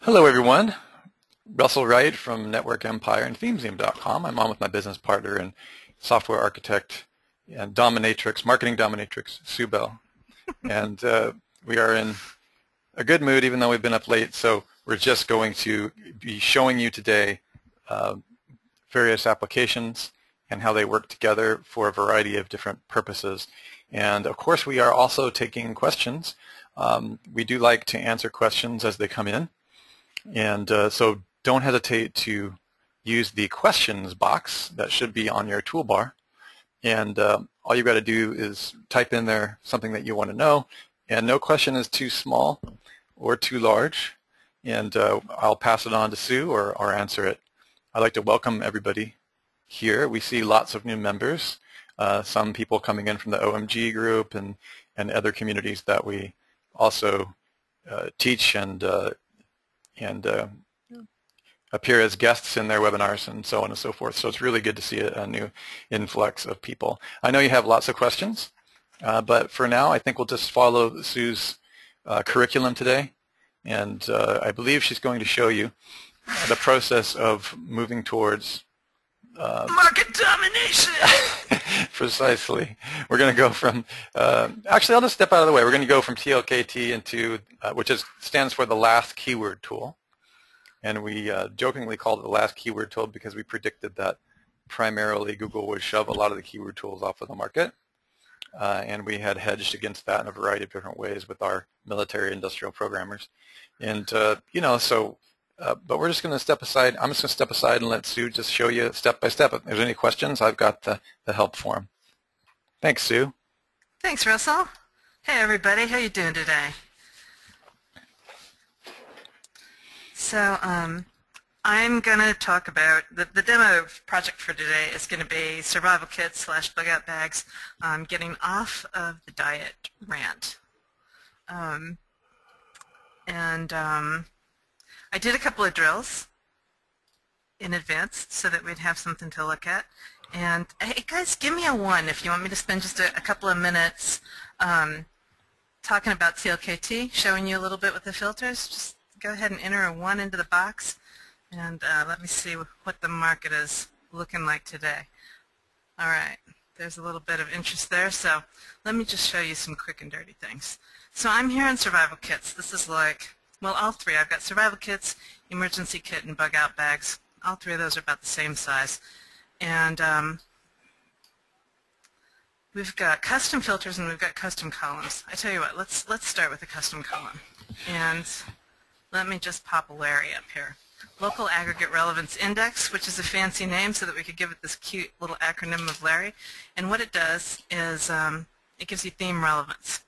Hello everyone, Russell Wright from Network Empire and ThemeZine.com. I'm on with my business partner and software architect and dominatrix, marketing dominatrix, Sue Bell. And we are in a good mood even though we've been up late, so we're just going to be showing you today various applications and how they work together for a variety of different purposes. And of course we are also taking questions. We do like to answer questions as they come in. And so don't hesitate to use the questions box that should be on your toolbar. And all you've got to do is type in there something that you want to know. And no question is too small or too large. And I'll pass it on to Sue or answer it. I'd like to welcome everybody here. We see lots of new members, some people coming in from the OMG group and other communities that we also teach and appear as guests in their webinars and so on and so forth. So it's really good to see a new influx of people. I know you have lots of questions, but for now I think we'll just follow Sue's curriculum today. And I believe she's going to show you the process of moving towards market domination. Precisely. We're going to go from, actually I'll just step out of the way. We're going to go from TLKT into, which stands for the last keyword tool. And we jokingly called it the last keyword tool because we predicted that primarily Google would shove a lot of the keyword tools off of the market. And we had hedged against that in a variety of different ways with our military industrial programmers. And, you know, so, but we're just going to step aside. I'm just going to step aside and let Sue just show you step by step. If there's any questions, I've got the help form. Thanks, Sue. Thanks, Russell. Hey, everybody. How you doing today? So I'm going to talk about the demo project for today is going to be survival kits / bug out bags, getting off of the diet rant. I did a couple of drills in advance so that we'd have something to look at. And hey, guys, give me a 1 if you want me to spend just a couple of minutes talking about TLKT, showing you a little bit with the filters. Just go ahead and enter a 1 into the box, and let me see what the market is looking like today. All right, there's a little bit of interest there, so let me just show you some quick and dirty things. So I'm here in survival kits. This is like, well, all three. I've got survival kits, emergency kit, and bug out bags. All three of those are about the same size. And we've got custom filters and we've got custom columns. I tell you what, let's start with the custom column. And let me just pop a Larry up here. Local Aggregate Relevance Index, which is a fancy name so that we could give it this cute little acronym of Larry. And what it does is it gives you theme relevance.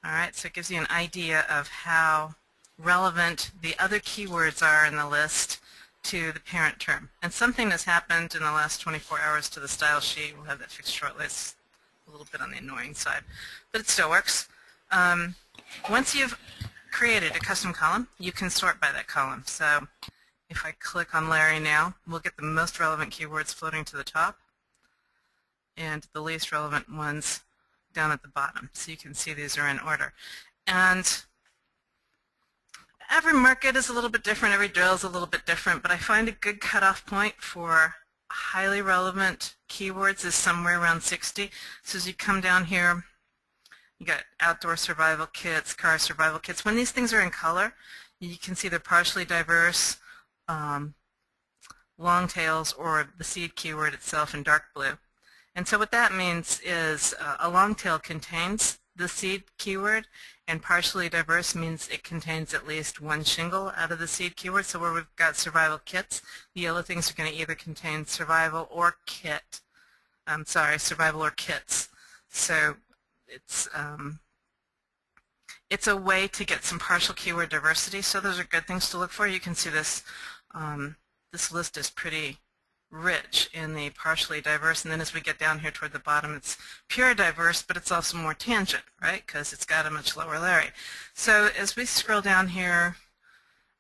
All right, so it gives you an idea of how relevant the other keywords are in the list to the parent term. And something has happened in the last 24 hours to the style sheet. We'll have that fixed shortly. It's a little bit on the annoying side, but it still works. Once you've created a custom column, you can sort by that column. So if I click on Larry now, we'll get the most relevant keywords floating to the top and the least relevant ones down at the bottom. So you can see these are in order. And every market is a little bit different, every drill is a little bit different, but I find a good cutoff point for highly relevant keywords is somewhere around 60. So as you come down here, you got outdoor survival kits, car survival kits. When these things are in color, you can see they're partially diverse, long tails, or the seed keyword itself in dark blue. And so what that means is a long tail contains the seed keyword, and partially diverse means it contains at least one shingle out of the seed keyword. So where we've got survival kits, the yellow things are going to either contain survival or kit. Survival or kits. So it's a way to get some partial keyword diversity. So those are good things to look for. You can see this this list is pretty rich in the partially diverse, and then as we get down here toward the bottom, it's pure diverse, but it's also more tangent, right? Because it's got a much lower Larry. So as we scroll down here,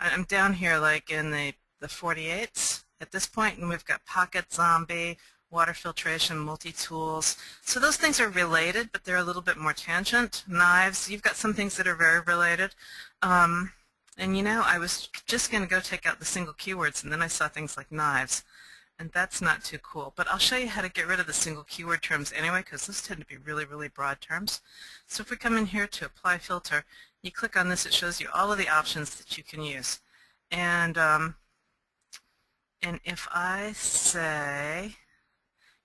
I'm down here like in the 48s at this point, and we've got pocket, zombie, water filtration, multi-tools. So those things are related, but they're a little bit more tangent. Knives, you've got some things that are very related. And you know, I was just going to go take out the single keywords, and then I saw things like knives, and that's not too cool. But I'll show you how to get rid of the single keyword terms anyway, because those tend to be really, really broad terms. So if we come in here to apply filter, you click on this, it shows you all of the options that you can use. And if I say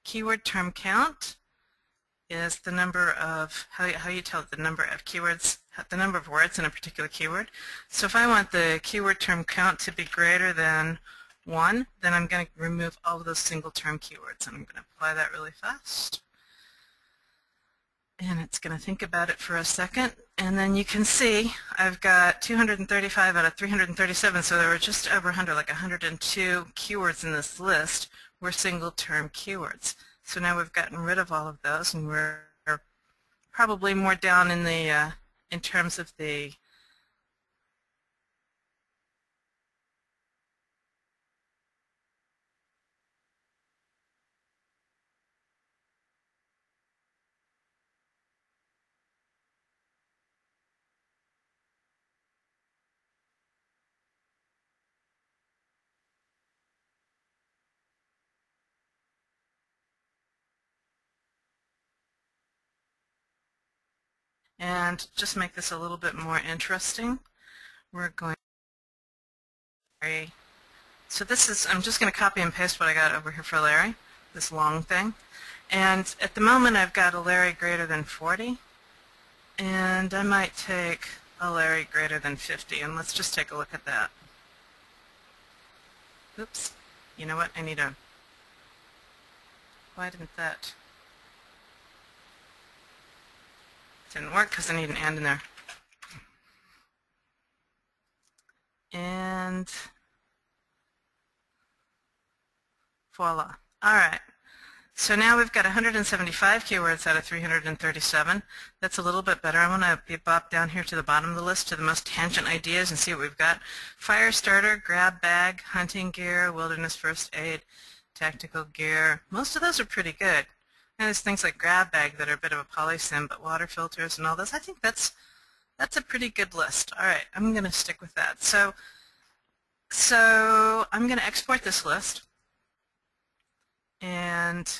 keyword term count is the number of, how you tell the number of keywords, the number of words in a particular keyword. So if I want the keyword term count to be greater than 1, then I'm going to remove all of those single term keywords, and I'm going to apply that really fast. And it's going to think about it for a second, and then you can see I've got 235 out of 337, so there were just over 100, like 102 keywords in this list were single term keywords. So now we've gotten rid of all of those, and we're probably more down in the in terms of the and just make this a little bit more interesting. We're going so this is, I'm just going to copy and paste what I got over here for Larry, this long thing. And at the moment I've got a Larry greater than 40, and I might take a Larry greater than 50, and let's just take a look at that. Oops, you know what, I need a, why didn't that, didn't work because I need an and in there. And voila. All right. So now we've got 175 keywords out of 337. That's a little bit better. I want to bop down here to the bottom of the list to the most tangent ideas and see what we've got. Fire starter, grab bag, hunting gear, wilderness first aid, tactical gear. Most of those are pretty good. And there's things like grab bag that are a bit of a polysim, but water filters and all those. I think that's a pretty good list. All right, I'm going to stick with that. So I'm going to export this list and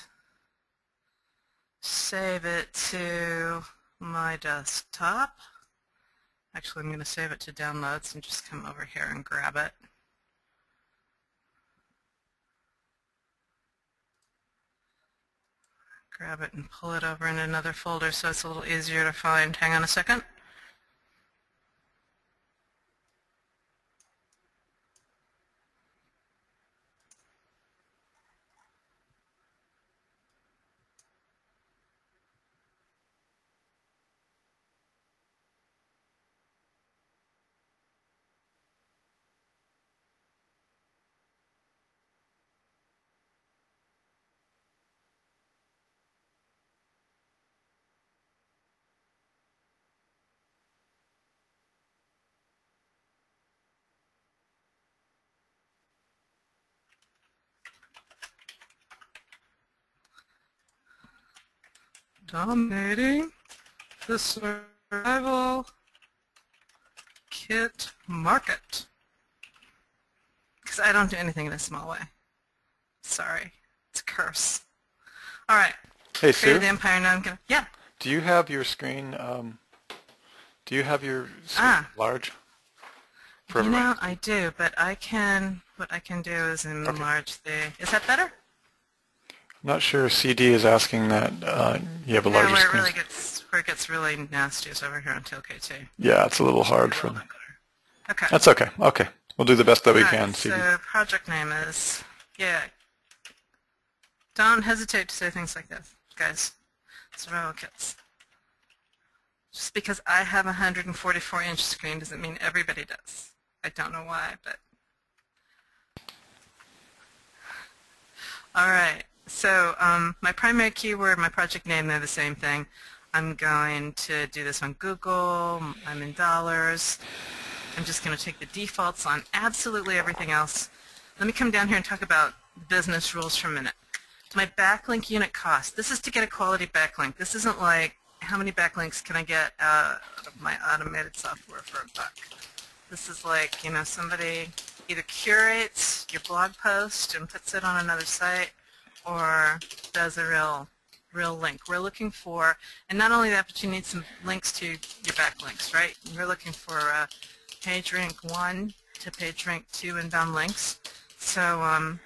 save it to my desktop. Actually, I'm going to save it to downloads and just come over here and grab it. Grab it and pull it over in another folder so it's a little easier to find. Hang on a second. Dominating the survival kit market. Because I don't do anything in a small way. Sorry. It's a curse. All right. Hey, Sue? The empire, now I'm gonna, yeah. Do you have your screen, large? You know, I do, but what I can do is enlarge the, is that better? I'm not sure CD is asking that you have a larger screen. Where it gets really nasty is over here on TLKT. Yeah, it's a little hard for them. Okay. That's okay. Okay. We'll do the best that we can, CD. So project name is, yeah. Don't hesitate to say things like this, guys. Survival kits. Just because I have a 144-inch screen doesn't mean everybody does. I don't know why, but. All right. So my primary keyword, my project name, they're the same thing. I'm going to do this on Google. I'm in dollars. I'm just going to take the defaults on absolutely everything else. Let me come down here and talk about business rules for a minute. My backlink unit cost. This is to get a quality backlink. This isn't like how many backlinks can I get out of my automated software for $1. This is like, you know, somebody either curates your blog post and puts it on another site or does a real link. We're looking for, and not only that, but you need some links to your backlinks, right? We're looking for page rank 1 to page rank 2 inbound links. So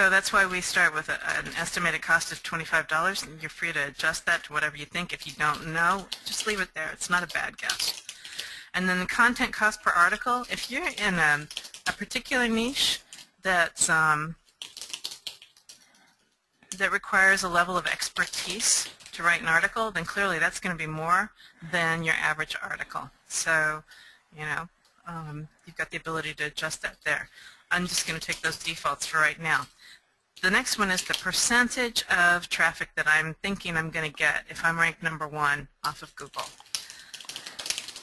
that's why we start with an estimated cost of $25, and you're free to adjust that to whatever you think. If you don't know, just leave it there. It's not a bad guess. And then the content cost per article, if you're in a particular niche that's, that requires a level of expertise to write an article, then clearly that's going to be more than your average article. So, you know, you've got the ability to adjust that there. I'm just going to take those defaults for right now. The next one is the percentage of traffic that I'm thinking I'm going to get if I'm ranked #1 off of Google.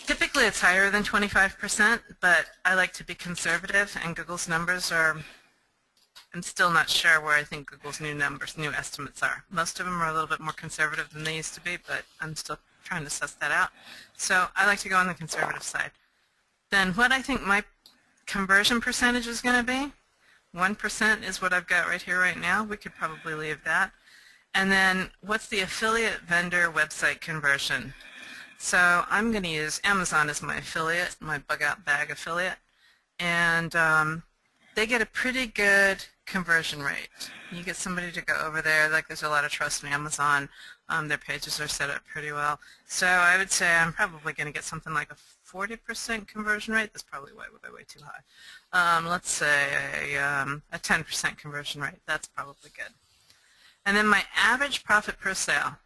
Typically it's higher than 25%, but I like to be conservative, and Google's numbers are, I'm still not sure where I think Google's new estimates are. Most of them are a little bit more conservative than they used to be, but I'm still trying to suss that out. So I like to go on the conservative side. Then what I think my conversion percentage is going to be, 1% is what I've got right here right now. We could probably leave that. And then what's the affiliate vendor website conversion? So I'm going to use Amazon as my affiliate, my bug out bag affiliate, and they get a pretty good conversion rate. You get somebody to go over there, like there's a lot of trust in Amazon. Their pages are set up pretty well. So I would say I'm probably going to get something like a 40% conversion rate. That's probably way too high. Let's say a 10% conversion rate. That's probably good. And then my average profit per sale.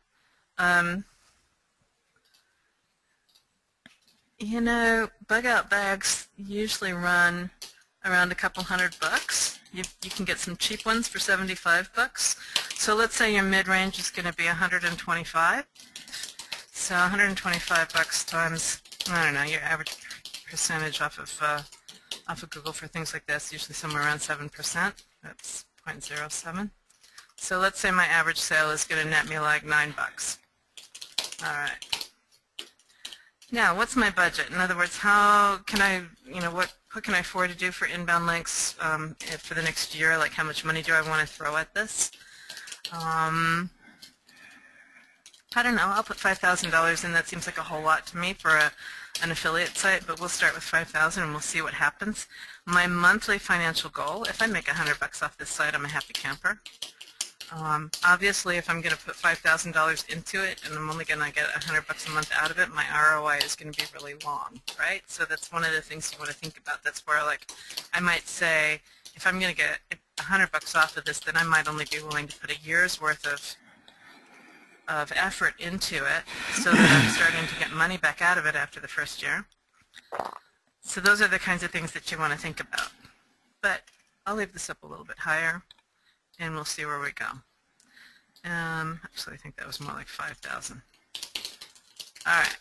You know, bug out bags usually run around a couple $100. You can get some cheap ones for $75. So let's say your mid-range is going to be 125. So 125 bucks times, I don't know, your average percentage off of Google for things like this, usually somewhere around 7%. That's 0.07. So let's say my average sale is going to net me like $9. All right. Now, what's my budget? In other words, how can I, you know, what can I afford to do for inbound links for the next year? Like, how much money do I want to throw at this? I don't know. I'll put $5,000 in. That seems like a whole lot to me for an affiliate site, but we'll start with $5,000 and we'll see what happens. My monthly financial goal, if I make $100 off this site, I'm a happy camper. Obviously, if I'm going to put $5,000 into it and I'm only going to get $100 a month out of it, my ROI is going to be really long, right? So that's one of the things you want to think about. That's where, like, I might say, if I'm going to get $100 off of this, then I might only be willing to put a year's worth of effort into it so that I'm starting to get money back out of it after the first year. So those are the kinds of things that you want to think about. But I'll leave this up a little bit higher, and we'll see where we go. Actually, I think that was more like 5,000. All right,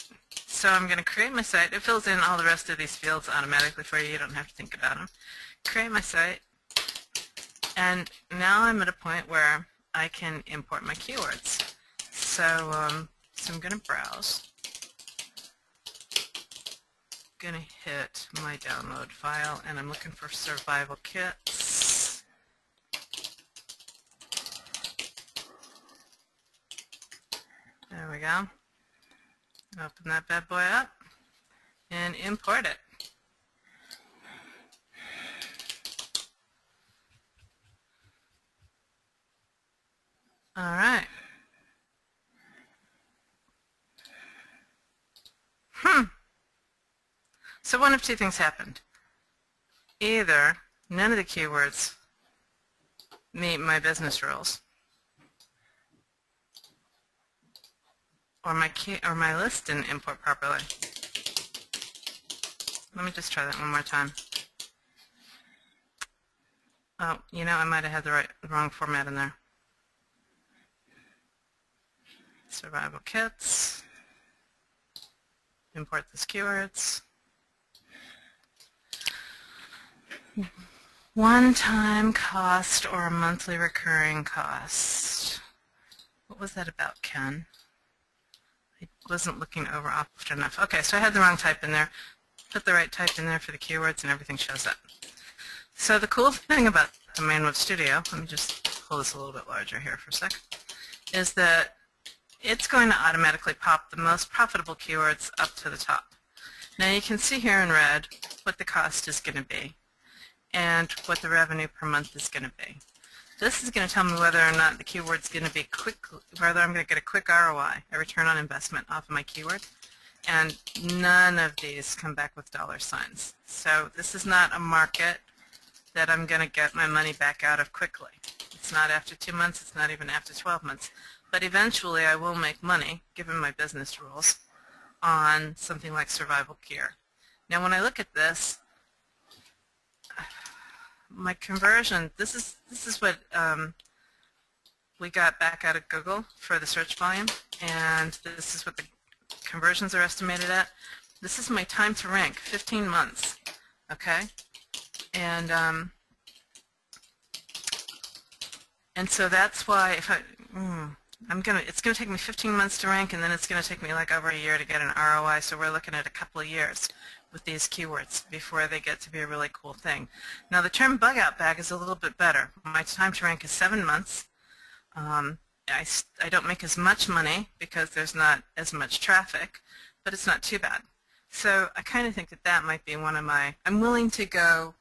so I'm going to create my site. It fills in all the rest of these fields automatically for you. You don't have to think about them. Create my site, and now I'm at a point where I can import my keywords. So I'm going to browse. I'm going to hit my download file, and I'm looking for survival kits. There we go. Open that bad boy up and import it. All right. So one of two things happened. Either none of the keywords meet my business rules, or my list didn't import properly. Let me just try that one more time. Oh, you know, I might have had the wrong format in there. Survival kits. Import these keywords. One-time cost or a monthly recurring cost. What was that about, Ken? it wasn't looking over often enough. Okay, so I had the wrong type in there. Put the right type in there for the keywords and everything shows up. So the cool thing about Domain Web Studio, let me just pull this a little bit larger here for a sec, is that it's going to automatically pop the most profitable keywords up to the top. Now you can see here in red what the cost is going to be and what the revenue per month is going to be. This is going to tell me whether or not the keyword's going to be quick, whether I'm going to get a quick ROI, a return on investment off of my keyword. And none of these come back with dollar signs. So this is not a market that I'm going to get my money back out of quickly. It's not after 2 months, it's not even after 12 months. But eventually I will make money, given my business rules, on something like survival gear. Now when I look at this, my conversion, this is what we got back out of Google for the search volume, and this is what the conversions are estimated at. This is my time to rank, 15 months, okay? And so that's why if it's going to take me 15 months to rank, and then it's going to take me like over a year to get an ROI, so we're looking at a couple of years with these keywords before they get to be a really cool thing. Now the term bug out bag is a little bit better. My time to rank is 7 months. I don't make as much money because there's not as much traffic, but it's not too bad. So I kind of think that that might be one of my, I'm willing to go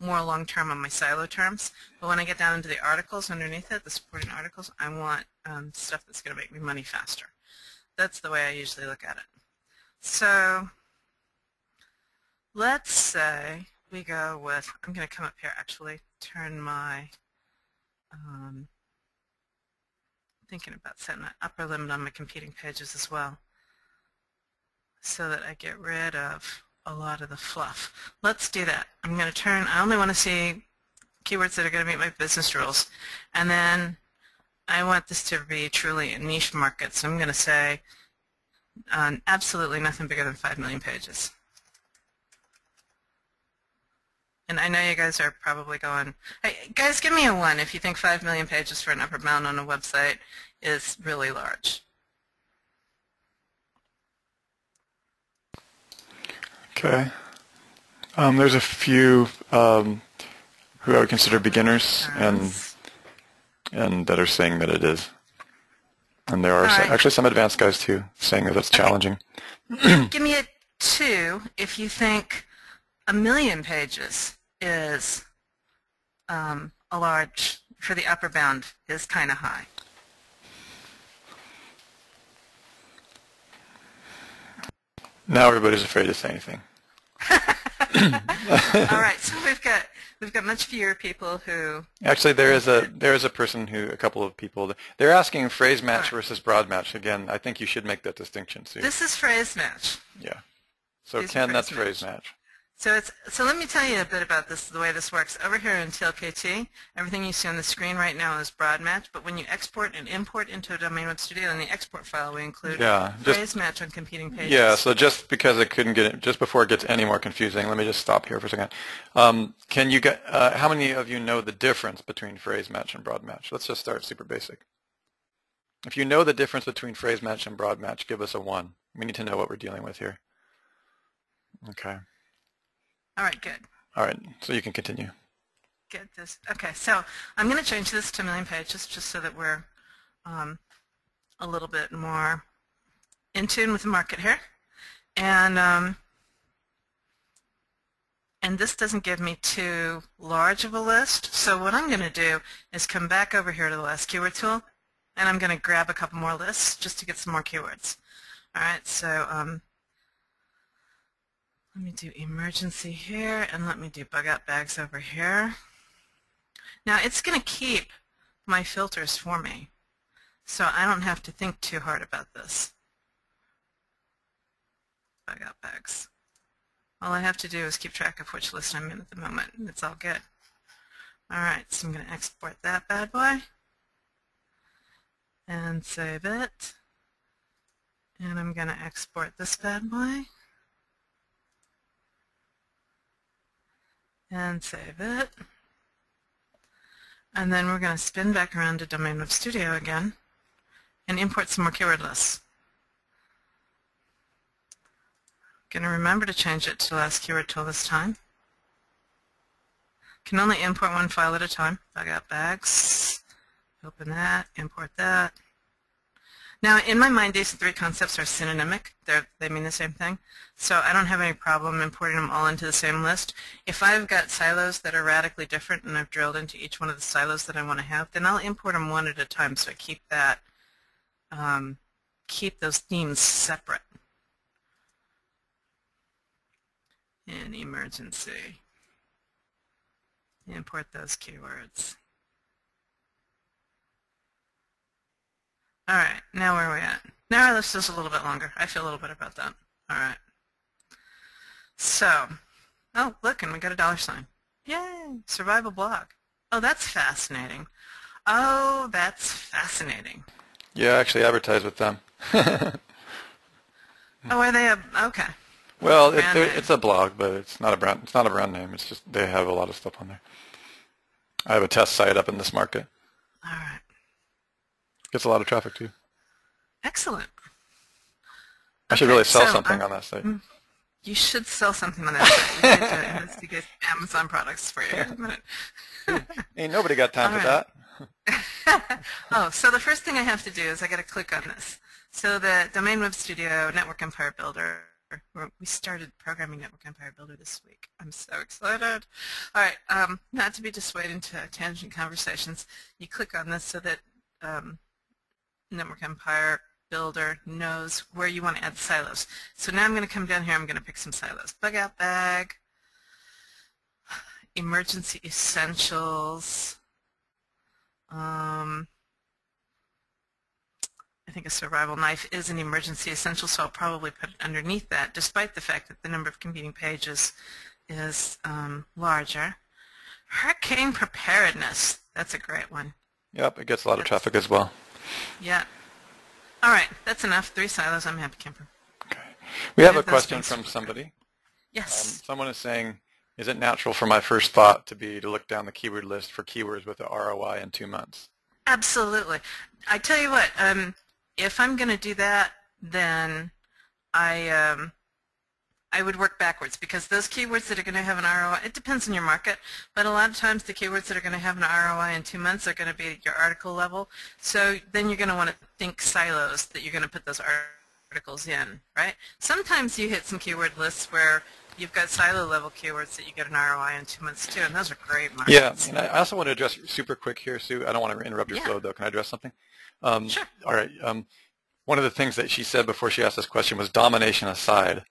more long-term on my silo terms, but when I get down into the articles underneath it, the supporting articles, I want stuff that's going to make me money faster. That's the way I usually look at it. So let's say we go with, I'm going to come up here actually, turn my, thinking about setting an upper limit on my competing pages as well so that I get rid of a lot of the fluff. Let's do that. I'm going to turn, I only want to see keywords that are going to meet my business rules, and then I want this to be truly a niche market, so I'm going to say absolutely nothing bigger than 5 million pages. And I know you guys are probably going, hey, guys, give me a 1 if you think 5 million pages for an upper bound on a website is really large. Okay. There's a few who I would consider beginners and that are saying that it is. And there are actually some advanced guys too saying that it's challenging. Give me a 2 if you think 1 million pages is a large, for the upper bound, is kind of high. Now everybody's afraid to say anything. All right, so we've got much fewer people who. Actually, there is a person who, a couple of people, they're asking phrase match versus broad match. Again, I think you should make that distinction, Sue. This is phrase match. Yeah. So Ken, that's phrase match. So let me tell you a bit about this, the way this works. Over here in TLKT, everything you see on the screen right now is broad match, but when you export and import into a Domain Web Studio, in the export file we include phrase match on competing pages. Yeah, so just because it couldn't get it, just before it gets any more confusing, let me just stop here for a second. Can you get, how many of you know the difference between phrase match and broad match? Let's just start super basic. If you know the difference between phrase match and broad match, give us a 1. We need to know what we're dealing with here. Okay. All right, good. All right, so you can continue. Get this. Okay, so I'm going to change this to 1 million pages just so that we're a little bit more in tune with the market here. And this doesn't give me too large of a list. So what I'm going to do is come back over here to the last keyword tool, and I'm going to grab a couple more lists just to get some more keywords. All right, so let me do emergency here, and let me do bug out bags over here. Now it's going to keep my filters for me, so I don't have to think too hard about this. Bug out bags. All I have to do is keep track of which list I'm in at the moment, and it's all good. All right, so I'm going to export that bad boy and save it. And I'm going to export this bad boy and save it. And then we're going to spin back around to Domain Web Studio again and import some more keyword lists. Going to remember to change it to the last keyword tool this time. Can only import one file at a time. Bug out bags. Open that, import that. Now, in my mind, these three concepts are synonymic. They mean the same thing. So I don't have any problem importing them all into the same list. If I've got silos that are radically different and I've drilled into each one of the silos that I want to have, then I'll import them one at a time so I keep that, keep those themes separate. In emergency, import those keywords. All right, now where are we at? Now our list is a little bit longer. I feel a little better about that. All right. So, oh, look, and we got a $sign. Yay, survival blog. Oh, that's fascinating. Oh, that's fascinating. Yeah, I actually advertise with them. Oh, are they okay. Well, it's a blog, but it's not a brand. It's not a brand name. It's just they have a lot of stuff on there. I have a test site up in this market. All right. Gets a lot of traffic too. Excellent. I should really sell something on that site. You should sell something on that site. We need to investigate Amazon products for you in a minute. Ain't nobody got time for that. Oh, so the first thing I have to do is I got to click on this. So the Domain Web Studio Network Empire Builder. We started programming Network Empire Builder this week. I'm so excited. All right, not to be dissuaded into tangent conversations, you click on this so that Network Empire Builder knows where you want to add silos. So now I'm going to come down here, I'm going to pick some silos. Bug out bag, emergency essentials, I think a survival knife is an emergency essential, so I'll probably put it underneath that, despite the fact that the number of competing pages is larger. Hurricane preparedness, that's a great one. Yep, it gets a lot of traffic as well. Yeah. All right, that's enough. 3 silos, I'm happy camper. Okay. We have a question from somebody. Yes. Someone is saying, is it natural for my first thought to be to look down the keyword list for keywords with the ROI in 2 months? Absolutely. I tell you what, if I'm going to do that, then I would work backwards, because those keywords that are going to have an ROI, it depends on your market, but a lot of times the keywords that are going to have an ROI in 2 months are going to be at your article level. So then you're going to want to think silos that you're going to put those articles in, right? Sometimes you hit some keyword lists where you've got silo level keywords that you get an ROI in 2 months too, and those are great markets. Yeah, and I also want to address super quick here, Sue. I don't want to interrupt your flow, though. Can I address something? Sure. All right. One of the things that she said before she asked this question was domination aside.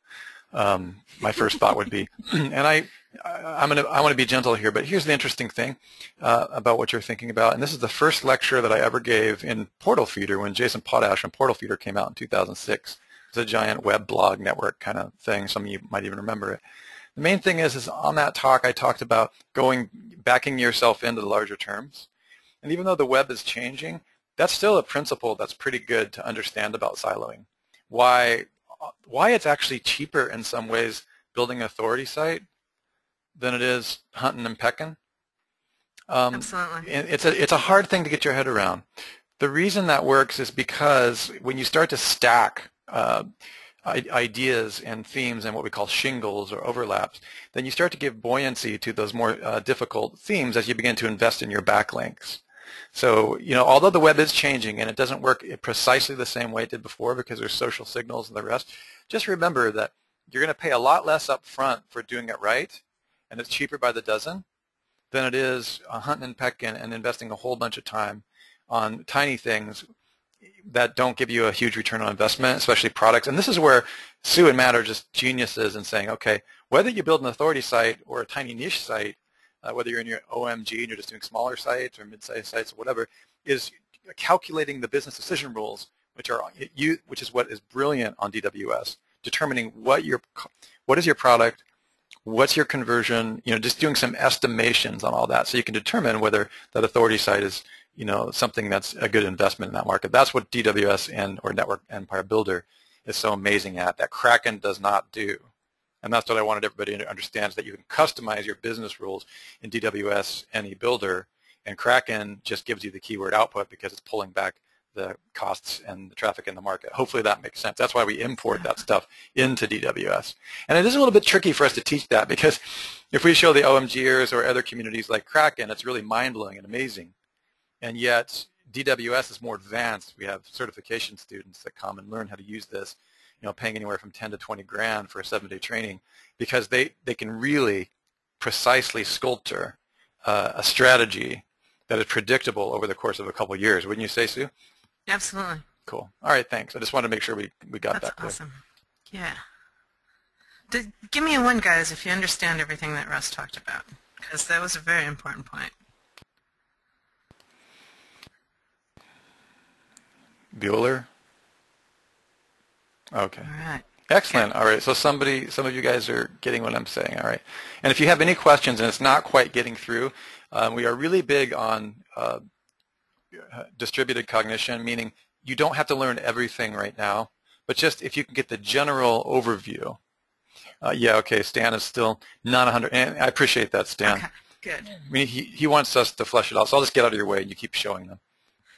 My first thought would be, and I want to be gentle here, but here's the interesting thing about what you're thinking about, and this is the first lecture that I ever gave in Portal Feeder when Jason Potash and Portal Feeder came out in 2006. It's a giant web blog network kind of thing. Some of you might even remember it. The main thing is on that talk I talked about backing yourself into the larger terms, and even though the web is changing, that's still a principle that's pretty good to understand about siloing. Why it's actually cheaper in some ways building an authority site than it is hunting and pecking. Absolutely. It's a hard thing to get your head around. The reason that works is because when you start to stack ideas and themes and what we call shingles or overlaps, then you start to give buoyancy to those more difficult themes as you begin to invest in your backlinks. So, although the web is changing and it doesn't work precisely the same way it did before because there's social signals and the rest, just remember that you're going to pay a lot less up front for doing it right, and it's cheaper by the dozen than it is hunting and pecking and investing a whole bunch of time on tiny things that don't give you a huge return on investment, especially products. And this is where Sue and Matt are just geniuses in saying, okay, whether you build an authority site or a tiny niche site, whether you're in your OMG and you're just doing smaller sites or mid-sized sites or whatever, is calculating the business decision rules, which is what is brilliant on DWS, determining what is your product, what's your conversion, just doing some estimations on all that so you can determine whether that authority site is something that's a good investment in that market. That's what DWS or Network Empire Builder is so amazing at, that Kraken does not do. And that's what I wanted everybody to understand, is that you can customize your business rules in DWS NE Builder, and Kraken just gives you the keyword output because it's pulling back the costs and the traffic in the market. Hopefully that makes sense. That's why we import that stuff into DWS. And it is a little bit tricky for us to teach that, because if we show the OMGers or other communities like Kraken, it's really mind-blowing and amazing. And yet DWS is more advanced. We have certification students that come and learn how to use this, paying anywhere from 10 to 20 grand for a 7-day training, because they can really precisely sculpture a strategy that is predictable over the course of a couple of years. Wouldn't you say, Sue? Absolutely. Cool. All right, thanks. I just wanted to make sure we got that clear. That's awesome. Yeah. Give me a 1, guys, if you understand everything that Russ talked about, because that was a very important point. Bueller? Okay. All right. Excellent. All right. So some of you guys are getting what I'm saying. All right. And if you have any questions and it's not quite getting through, we are really big on distributed cognition, meaning you don't have to learn everything right now, but just if you can get the general overview. Yeah, okay, Stan is still not 100, and I appreciate that, Stan. Okay, good. I mean, he wants us to flesh it out, so I'll just get out of your way and you keep showing them.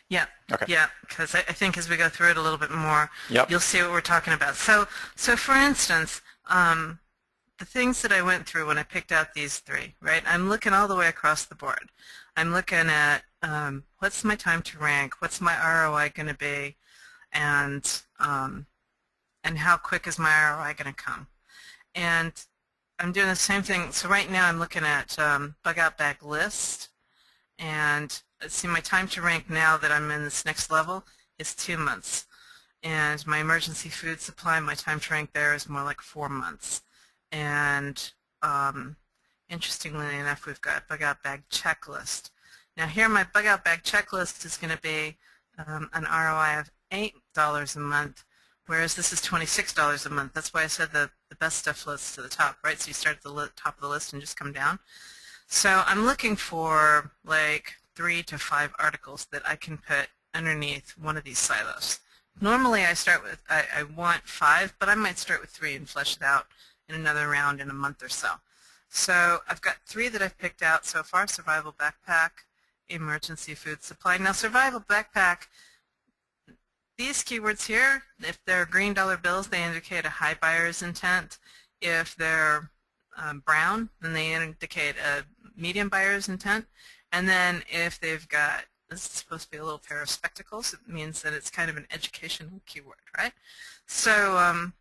Yeah, okay. Yeah, because I think as we go through it a little bit more, yep. You'll see what we're talking about. So for instance, the things that I went through when I picked out these 3, right? I'm looking all the way across the board. I'm looking at what's my time to rank, what's my ROI going to be, and how quick is my ROI going to come. And I'm doing the same thing. So right now I'm looking at bug out bag list, and see my time to rank now that I'm in this next level is 2 months. And my emergency food supply, my time to rank there is more like 4 months. And interestingly enough, we've got bug out bag checklist. Now here my bug out bag checklist is going to be an ROI of $8 a month, whereas this is $26 a month. That's why I said the best stuff lists to the top, right? So you start at the top of the list and just come down. So I'm looking for like 3 to 5 articles that I can put underneath one of these silos. Normally I start with, I want 5, but I might start with 3 and flesh it out in another round in a month or so. So I've got 3 that I've picked out so far: survival backpack, emergency food supply. Now survival backpack, these keywords here, if they're green dollar bills, they indicate a high buyer's intent. If they're brown, then they indicate a medium buyer's intent. And then if they've got, this is supposed to be a little pair of spectacles, it means that it's kind of an educational keyword, right? So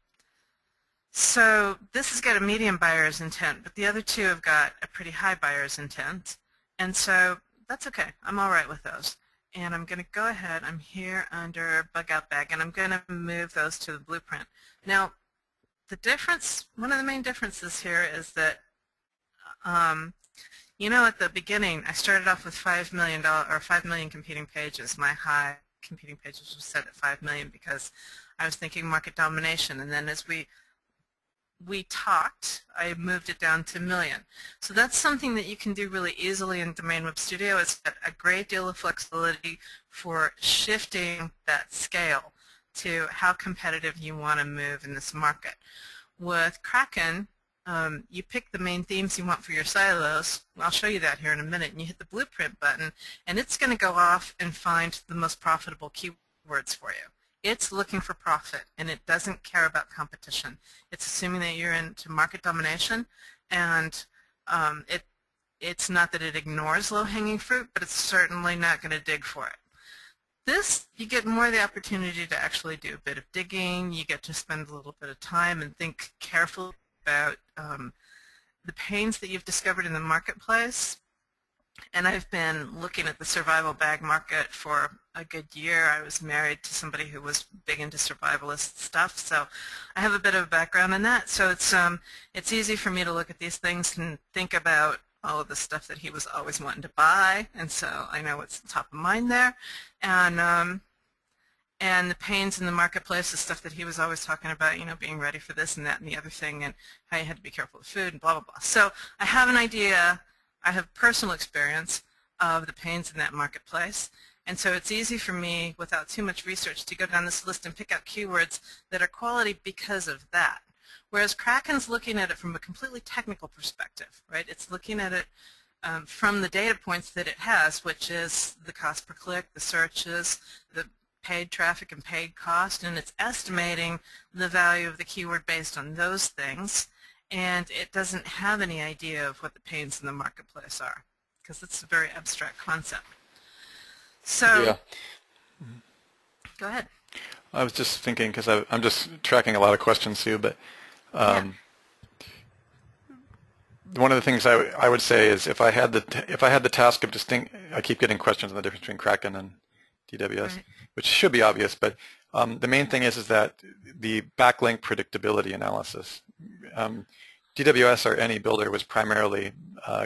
so this has got a medium buyer's intent, but the other 2 have got a pretty high buyer's intent. And so that's okay. I'm all right with those. And I'm going to go ahead, I'm here under bug out bag, and I'm going to move those to the blueprint. Now, the difference, one of the main differences here is that, at the beginning, I started off with $5 million competing pages. My high competing pages was set at 5 million because I was thinking market domination. And then as we talked, I moved it down to million. So that's something that you can do really easily in Domain Web Studio. It's got a great deal of flexibility for shifting that scale to how competitive you want to move in this market. With Kraken, you pick the main themes you want for your silos. I'll show you that here in a minute. And you hit the blueprint button, and it's going to go off and find the most profitable keywords for you. It's looking for profit, and it doesn't care about competition. It's assuming that you're into market domination, and it's not that it ignores low-hanging fruit, but it's certainly not going to dig for it. This, you get more of the opportunity to actually do a bit of digging. You get to spend a little bit of time and think carefully about the pains that you've discovered in the marketplace. And I've been looking at the survival bag market for a good year. I was married to somebody who was big into survivalist stuff, so I have a bit of a background in that. So it's easy for me to look at these things and think about all of the stuff that he was always wanting to buy, and so I know what's top of mind there. And the pains in the marketplace, the stuff that he was always talking about, being ready for this and that and the other thing, and how you had to be careful with food and blah, blah, blah. So I have an idea. I have personal experience of the pains in that marketplace, and so it's easy for me, without too much research, to go down this list and pick out keywords that are quality because of that. Whereas Kraken's looking at it from a completely technical perspective, right? It's looking at it from the data points that it has, which is the cost per click, the searches, the paid traffic and paid cost, and it's estimating the value of the keyword based on those things, and it doesn't have any idea of what the pains in the marketplace are, because it's a very abstract concept. So, yeah. Go ahead. I was just thinking, because I'm just tracking a lot of questions, Sue, but one of the things I would say is if I had the task of I keep getting questions on the difference between Kraken and DWS, Right. which should be obvious, but the main thing is that the backlink predictability analysis. DWS or any builder was primarily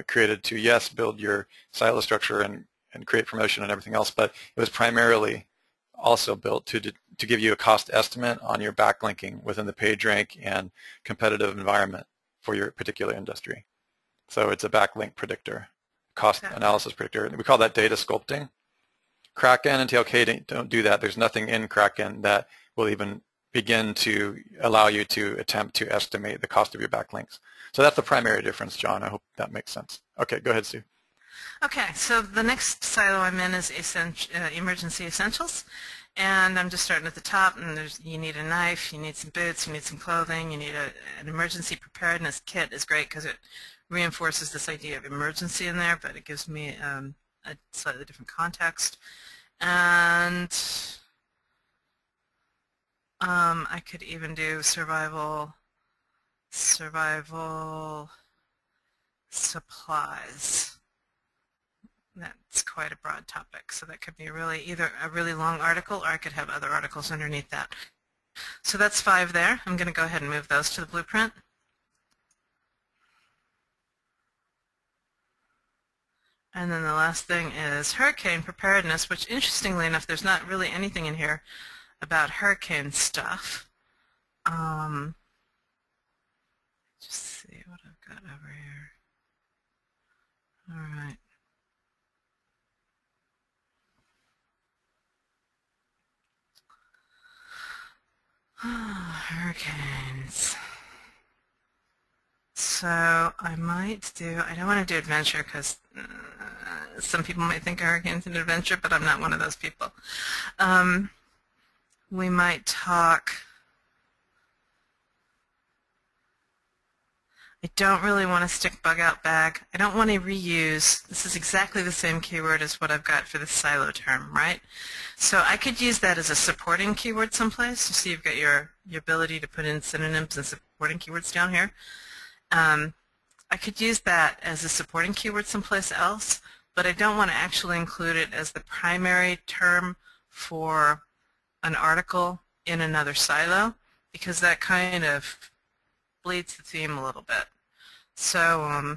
created to, yes, build your silo structure and create promotion and everything else, but it was primarily also built to give you a cost estimate on your backlinking within the page rank and competitive environment for your particular industry. So it's a backlink predictor, cost analysis predictor. We call that data sculpting. Kraken and TLK don't do that. There's nothing in Kraken that will even begin to allow you to attempt to estimate the cost of your backlinks. So that's the primary difference, John. I hope that makes sense. Okay, go ahead, Sue. Okay, so the next silo I'm in is emergency essentials, and I'm just starting at the top. And you need a knife, you need some boots, you need some clothing, you need an emergency preparedness kit. Is great because it reinforces this idea of emergency in there, but it gives me a slightly different context. And I could even do survival supplies. That's quite a broad topic, so that could be either a really long article, or I could have other articles underneath that. So that's 5 there. I'm going to go ahead and move those to the blueprint. And then the last thing is hurricane preparedness, which interestingly enough, there's not really anything in here about hurricane stuff. Just see what I've got over here. All right. Hurricanes. So I don't want to do adventure because some people might think a hurricane's an adventure, but I'm not one of those people. We might talk, I don't really want to stick bug out bag. I don't want to reuse. This is exactly the same keyword as what I've got for the silo term, right? So I could use that as a supporting keyword someplace. You see you've got your ability to put in synonyms and supporting keywords down here. I could use that as a supporting keyword someplace else, but I don't want to actually include it as the primary term for an article in another silo, because that kind of bleeds the theme a little bit. So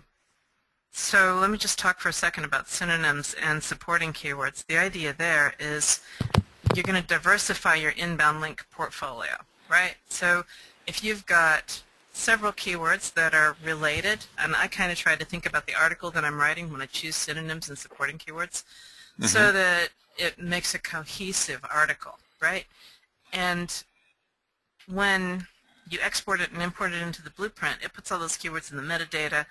let me just talk for a second about synonyms and supporting keywords. The idea there is you're going to diversify your inbound link portfolio, right? So if you've got several keywords that are related, and I kind of try to think about the article that I'm writing when I choose synonyms and supporting keywords, so that it makes a cohesive article, right? And when you export it and import it into the blueprint, it puts all those keywords in the metadata,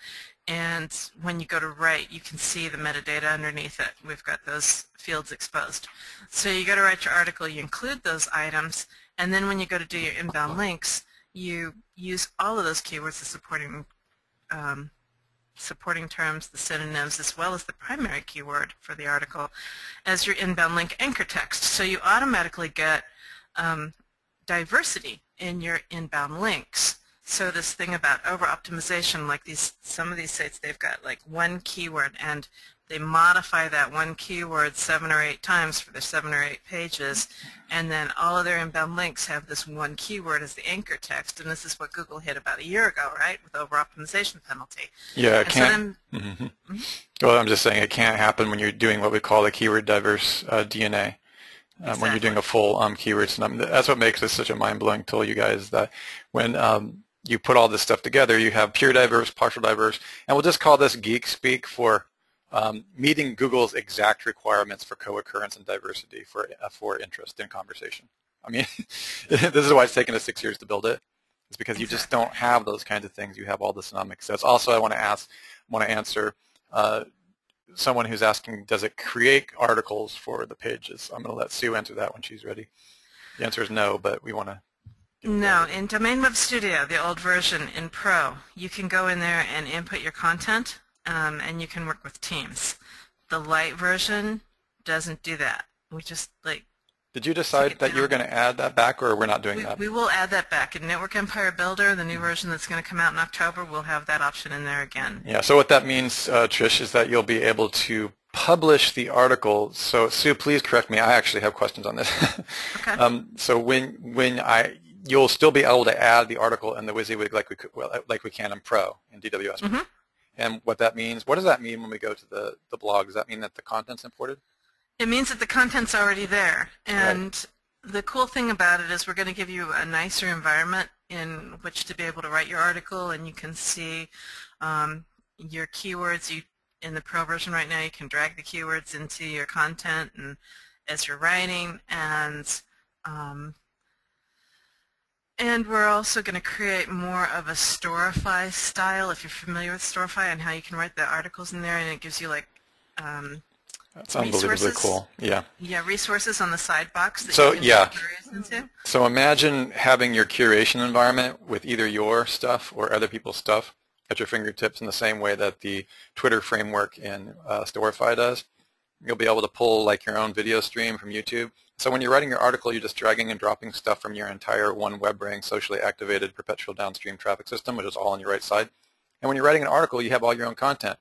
and when you go to write, you can see the metadata underneath it. We've got those fields exposed. So you go to write your article, you include those items, and then when you go to do your inbound links, you use all of those keywords, the supporting terms, the synonyms, as well as the primary keyword for the article, as your inbound link anchor text. So you automatically get diversity in your inbound links. So this thing about over-optimization, like some of these sites, they've got like one keyword, and they modify that one keyword 7 or 8 times for their 7 or 8 pages, and then all of their inbound links have this one keyword as the anchor text, and this is what Google hit about a year ago, right, with over-optimization penalty. Yeah, it can't. Well, I'm just saying it can't happen when you're doing what we call a keyword diverse DNA. When you're doing a full keyword synonyms. That's what makes this such a mind-blowing tool, you guys, that when you put all this stuff together, you have pure diverse, partial diverse, and we'll just call this geek speak for meeting Google's exact requirements for co-occurrence and diversity for interest in conversation. I mean, this is why it's taken us 6 years to build it. It's because you just don't have those kinds of things. You have all the synonymic sets. Also, I want to answer someone who's asking, does it create articles for the pages? I'm going to let Sue answer that when she's ready. The answer is no, but we want to. No, in Domain Web Studio, the old version in Pro, you can go in there and input your content, and you can work with teams. The light version doesn't do that. We just Did you decide that you were going to add that back, or we're not doing that? We will add that back. In Network Empire Builder, the new version that's going to come out in October, we'll have that option in there again. Yeah, so what that means, Trish, is that you'll be able to publish the article. So Sue, please correct me. I actually have questions on this. Okay. So you'll still be able to add the article in the WYSIWYG like we can in Pro in DWS. Mm-hmm. And what that means, what does that mean when we go to the blog? Does that mean that the content's imported? It means that the content's already there. And right. The cool thing about it is we're going to give you a nicer environment in which to be able to write your article, and you can see your keywords. In the Pro version right now, you can drag the keywords into your content and as you're writing, and we're also going to create more of a Storify style, if you're familiar with Storify, and how you can write the articles in there, and it gives you that's unbelievably cool. Yeah. Yeah, resources on the side box that so, you can yeah. curious into. So imagine having your curation environment with either your stuff or other people's stuff at your fingertips in the same way that the Twitter framework in Storify does. You'll be able to pull like your own video stream from YouTube. So when you're writing your article, you're just dragging and dropping stuff from your entire one WebRing socially activated perpetual downstream traffic system, which is all on your right side. And when you're writing an article, you have all your own content.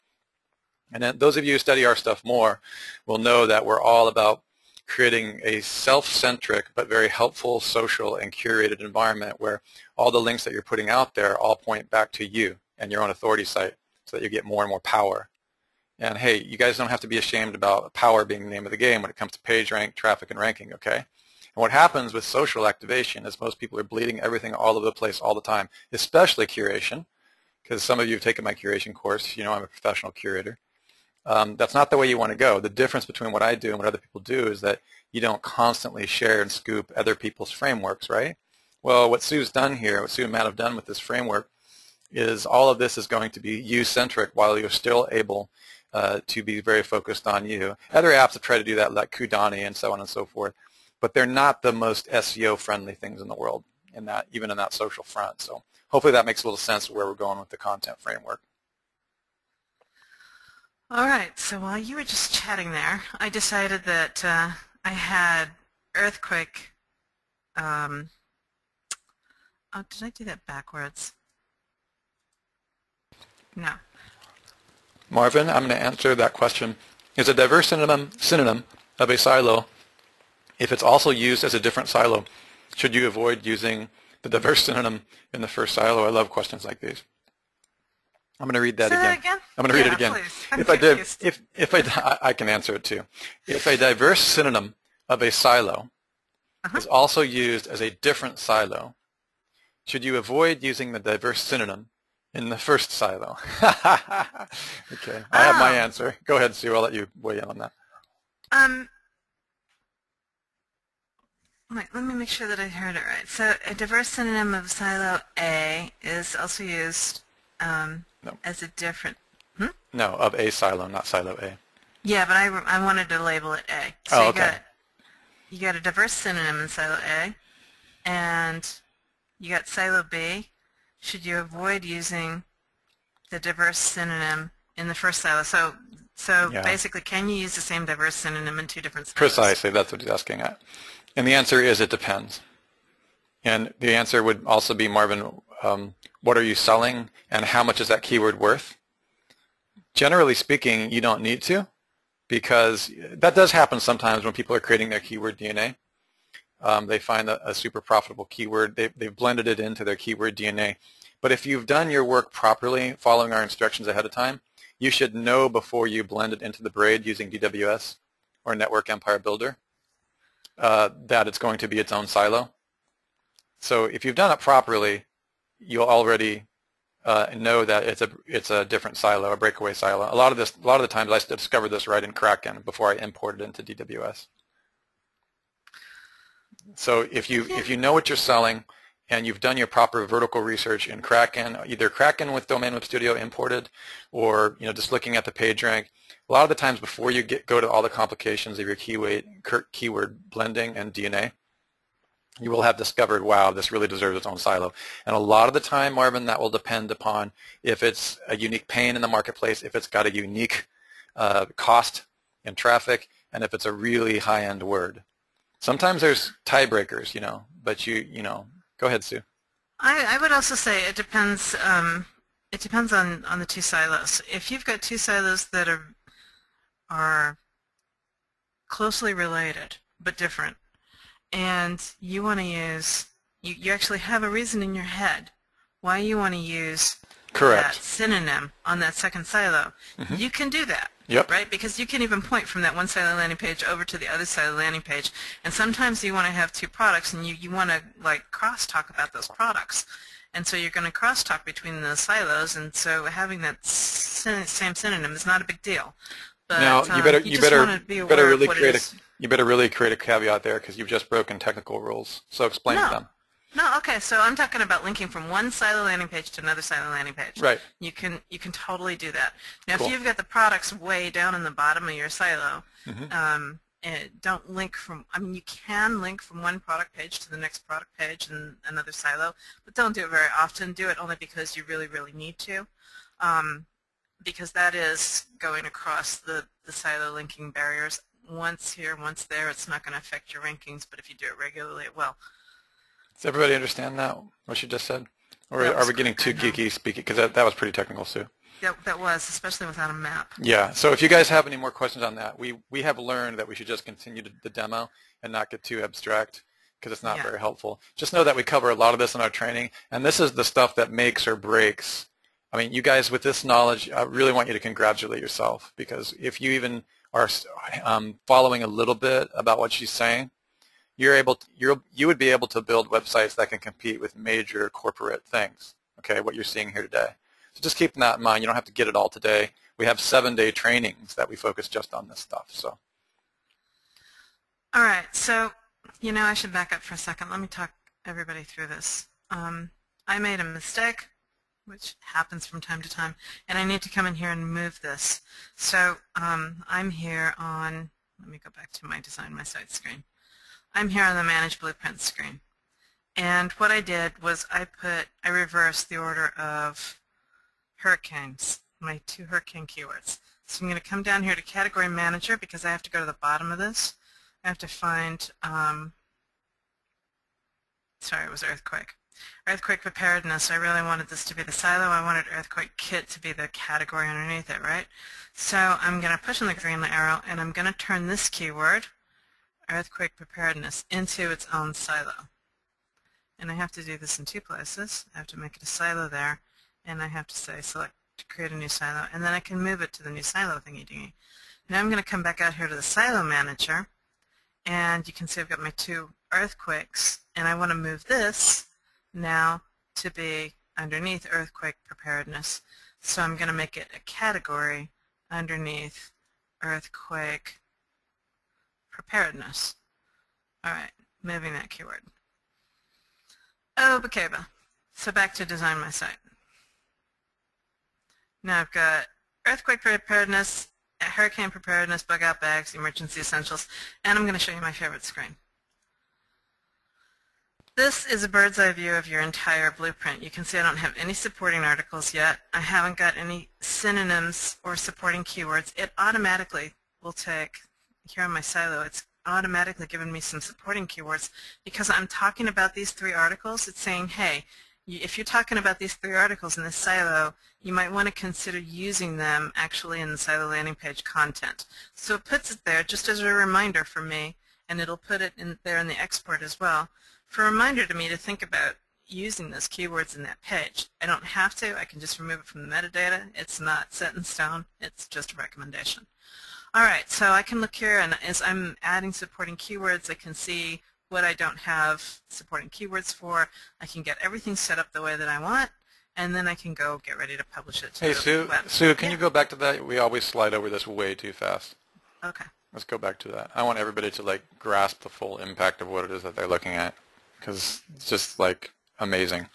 And then those of you who study our stuff more will know that we're all about creating a self-centric but very helpful social and curated environment where all the links that you're putting out there all point back to you and your own authority site so that you get more and more power. And hey, you guys don't have to be ashamed about power being the name of the game when it comes to page rank, traffic, and ranking, okay? And what happens with social activation is most people are bleeding everything all over the place all the time, especially curation, because some of you have taken my curation course. You know I'm a professional curator. That's not the way you want to go. The difference between what I do and what other people do is that you don't constantly share and scoop other people's frameworks, right? Well, what Sue's done here, what Sue and Matt have done with this framework, is all of this is going to be you-centric while you're still able to be very focused on you. Other apps have tried to do that, like Kudani and so on and so forth, but they're not the most SEO-friendly things in the world, even in that social front. So hopefully that makes a little sense of where we're going with the content framework. All right, so while you were just chatting there, I decided that I had earthquake. Oh, did I do that backwards? No. Marvin, I'm going to answer that question. Is a diverse synonym of a silo if it's also used as a different silo? Should you avoid using the diverse synonym in the first silo? I love questions like these. I'm going to read that again. I'm going to read it again. I can answer it too. If a diverse synonym of a silo is also used as a different silo, should you avoid using the diverse synonym in the first silo? Okay, I have my answer. Go ahead, Sue. I'll let you weigh in on that. Let me make sure that I heard it right. So a diverse synonym of silo A is also used No. as a different... No, of a silo, not silo A. Yeah, but I wanted to label it A. So you got a diverse synonym in silo A, and you got silo B. Should you avoid using the diverse synonym in the first silo? So basically, can you use the same diverse synonym in two different silos? Precisely, that's what he's asking at. And the answer is it depends. And the answer would also be, Marvin, what are you selling and how much is that keyword worth? Generally speaking, you don't need to, because that does happen sometimes when people are creating their keyword DNA. They find a super profitable keyword. They've blended it into their keyword DNA. But if you've done your work properly, following our instructions ahead of time, you should know before you blend it into the braid using DWS or Network Empire Builder that it's going to be its own silo. So if you've done it properly, you'll already know that it's a different silo, a breakaway silo. A lot of the times I discovered this right in Kraken before I imported it into DWS. So if you know what you're selling and you've done your proper vertical research in Kraken, either Kraken with Domain Web Studio imported, or just looking at the page rank, a lot of the times before you go to all the complications of your keyword blending and DNA, you will have discovered, wow, this really deserves its own silo. And a lot of the time, Marvin, that will depend upon if it's a unique pain in the marketplace, if it's got a unique cost in traffic, and if it's a really high-end word. Sometimes there's tiebreakers, but go ahead, Sue. I would also say it depends. It depends on the two silos. If you've got two silos that are closely related but different, and you want to use, you actually have a reason in your head why you want to use Correct. that synonym on that second silo, you can do that. Yep. Right? Because you can even point from that one silo landing page over to the other silo landing page. And sometimes you want to have two products, and you want to cross-talk about those products. And so you're going to cross-talk between the silos, and so having that same synonym is not a big deal. But now you better really create a caveat there, because you've just broken technical rules. So explain to them. No, okay, so I'm talking about linking from one silo landing page to another silo landing page. Right. You can totally do that. Now, cool. If you've got the products way down in the bottom of your silo, don't link from, you can link from one product page to the next product page in another silo, but don't do it very often. Do it only because you really, really need to, because that is going across the silo linking barriers. Once here, once there, it's not going to affect your rankings, but if you do it regularly, it will. Does everybody understand that, what you just said? Or are we getting too geeky speaking? Because that was pretty technical, Sue. That was, especially without a map. Yeah, so if you guys have any more questions on that, we have learned that we should just continue the demo and not get too abstract, because it's not very helpful. Just know that we cover a lot of this in our training, and this is the stuff that makes or breaks. You guys, with this knowledge, I really want you to congratulate yourself, because if you even are following a little bit about what she's saying, you would be able to build websites that can compete with major corporate things, okay, what you're seeing here today. So just keep that in mind. You don't have to get it all today. We have 7-day trainings that we focus just on this stuff. So. All right, so, I should back up for a second. Let me talk everybody through this. I made a mistake, which happens from time to time, and I need to come in here and move this. So I'm here on, let me go back to my Design My Site screen. I'm here on the Manage Blueprint screen. And what I did was I reversed the order of hurricanes, my 2 hurricane keywords. So I'm going to come down here to Category Manager, because I have to go to the bottom of this. I have to find, sorry, it was earthquake. Earthquake preparedness. I really wanted this to be the silo. I wanted earthquake kit to be the category underneath it, right? So I'm going to push on the green arrow, and I'm going to turn this keyword, earthquake preparedness, into its own silo. And I have to do this in 2 places. I have to make it a silo there, and I have to say select to create a new silo, and then I can move it to the new silo thingy-dingy. Now I'm going to come back out here to the silo manager, and you can see I've got my 2 earthquakes, and I want to move this now to be underneath earthquake preparedness. So I'm going to make it a category underneath earthquake preparedness. All right, moving that keyword. Oh, Bakeba. So back to Design My Site. Now I've got earthquake preparedness, hurricane preparedness, bug out bags, emergency essentials, and I'm going to show you my favorite screen. This is a bird's eye view of your entire blueprint. You can see I don't have any supporting articles yet. I haven't got any synonyms or supporting keywords. It automatically will take, here on my silo, it's automatically given me some supporting keywords because I'm talking about these 3 articles. It's saying, hey, if you're talking about these 3 articles in this silo, you might want to consider using them actually in the silo landing page content. So it puts it there just as a reminder for me, and it'll put it in there in the export as well, for a reminder to me to think about using those keywords in that page. I don't have to. I can just remove it from the metadata. It's not set in stone. It's just a recommendation. All right, so I can look here, and as I'm adding supporting keywords, I can see what I don't have supporting keywords for. I can get everything set up the way that I want, and then I can go get ready to publish it to the web. Sue, can you go back to that? We always slide over this way too fast. Okay. Let's go back to that. I want everybody to grasp the full impact of what it is that they're looking at, because it's just amazing.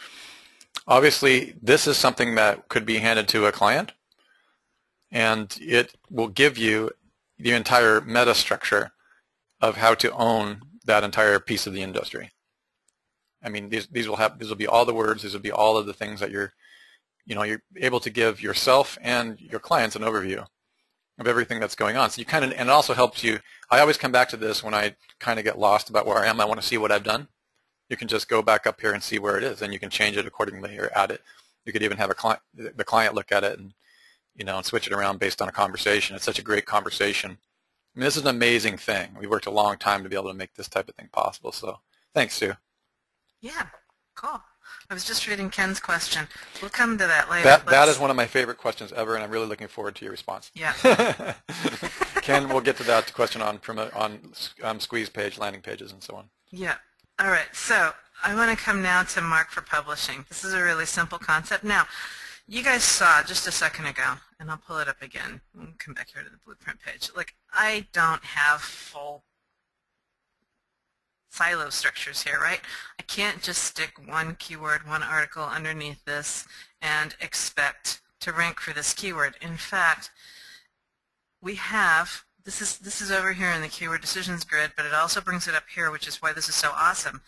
Obviously, this is something that could be handed to a client, and it will give you the entire meta structure of how to own that entire piece of the industry. I mean, these will be all the words. These will be all of the things that you're able to give yourself and your clients an overview of everything that's going on. So you and it also helps you. I always come back to this when I kind of get lost about where I am. I want to see what I've done. You can just go back up here and see where it is, and you can change it accordingly or add it. You could even have the client look at it and and switch it around based on a conversation. It's such a great conversation. I mean, this is an amazing thing. We worked a long time to be able to make this type of thing possible. So thanks, Sue. Yeah, cool. I was just reading Ken's question. We'll come to that later. That is one of my favorite questions ever, and I'm really looking forward to your response. Yeah. Ken, we'll get to that question on squeeze page, landing pages, and so on. Yeah. All right. So I want to come now to Mark for Publishing. This is a really simple concept. Now, you guys saw just a second ago, and I'll pull it up again. We'll come back here to the blueprint page. Like, I don't have full silo structures here, right? I can't just stick one keyword, one article underneath this and expect to rank for this keyword. In fact, we have, this is over here in the keyword decisions grid, but it also brings it up here, which is why this is so awesome.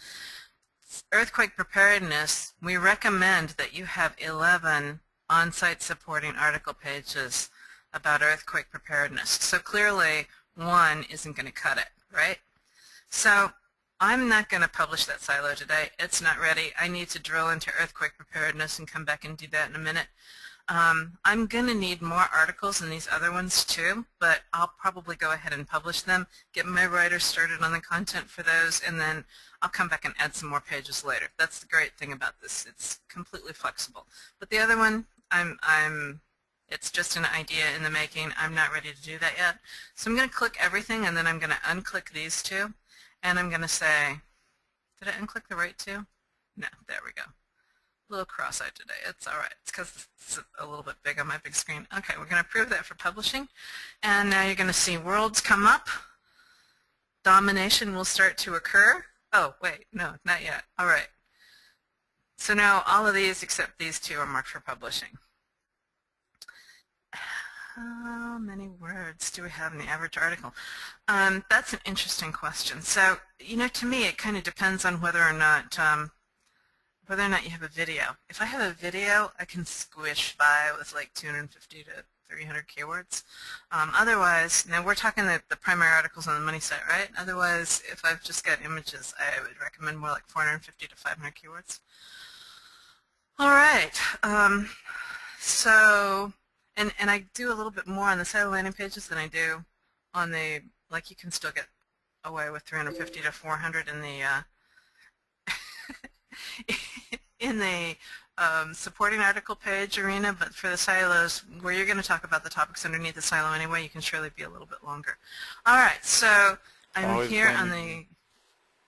Earthquake preparedness, we recommend that you have 11 on-site supporting article pages about earthquake preparedness. So clearly, one isn't going to cut it, right? So I'm not going to publish that silo today. It's not ready. I need to drill into earthquake preparedness and come back and do that in a minute. I'm going to need more articles in these other ones too, but I'll probably go ahead and publish them, get my writers started on the content for those, and then I'll come back and add some more pages later. That's the great thing about this. It's completely flexible. But the other one, it's just an idea in the making. I'm not ready to do that yet. So I'm going to click everything, and then I'm going to unclick these two. And I'm going to say, did I unclick the right two? No, there we go. A little cross-eyed today. It's all right. It's because it's a little bit big on my big screen. Okay, we're going to approve that for publishing. And now you're going to see worlds come up. Domination will start to occur. Oh, wait, no, not yet. All right. So now all of these except these two are marked for publishing. How many words do we have in the average article? That's an interesting question. So, to me, it kind of depends on whether or not you have a video. If I have a video, I can squish by with like 250 to 300 keywords. Otherwise, now we're talking the primary articles on the money site, right? Otherwise, if I've just got images, I would recommend more like 450 to 500 keywords. All right. And I do a little bit more on the silo landing pages than I do on the, like you can still get away with 350 to 400 in the supporting article page arena, but for the silos, where you're going to talk about the topics underneath the silo anyway, you can surely be a little bit longer. All right, so I'm always here on the,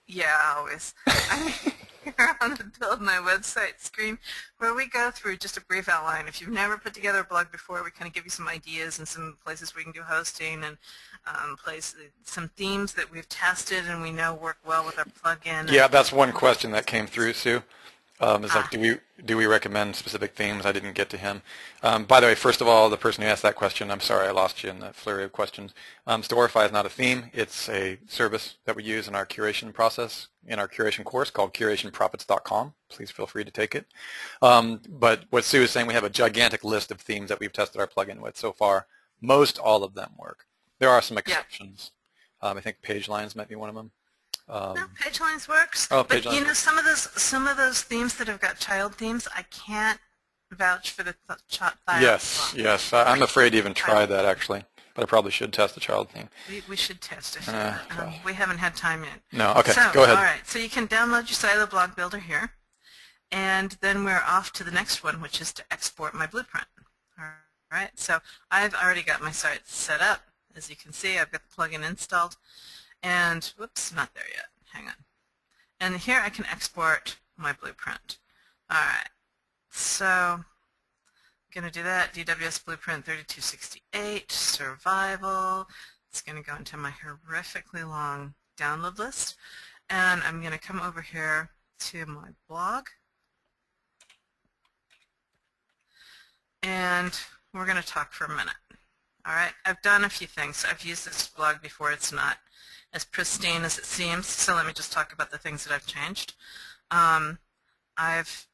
yeah, always. I'm here on the Build My Website screen where we go through just a brief outline. If you've never put together a blog before, we kind of give you some ideas and some places where you can do hosting and some themes that we've tested and we know work well with our plugin. Yeah, that's one question that came through, Sue. Is like, do we recommend specific themes? I didn't get to him. By the way, first of all, the person who asked that question, I'm sorry I lost you in that flurry of questions. Storify is not a theme. It's a service that we use in our curation process, in our curation course called curationprofits.com. Please feel free to take it. But what Sue is saying, we have a gigantic list of themes that we've tested our plugin with so far. Most all of them work. There are some exceptions. Yeah. I think page lines might be one of them. No, page lines works. Oh, but you know, some of those themes that have got child themes, I can't vouch for the child. Yes, yes. I'm afraid to even try that actually, but I probably should test the child theme. We should test it. We haven't had time yet. No. Okay. So, go ahead. All right. So you can download your Silo blog builder here, and then we're off to the next one, which is to export my blueprint. All right. So I've already got my site set up. As you can see, I've got the plugin installed. And, whoops, not there yet. Hang on. And here I can export my blueprint. All right. So I'm going to do that. DWS Blueprint 3268, Survival. It's going to go into my horrifically long download list. And I'm going to come over here to my blog. and we're going to talk for a minute. All right, I've done a few things. I've used this blog before. It's not as pristine as it seems, so let me just talk about the things that I've changed. I've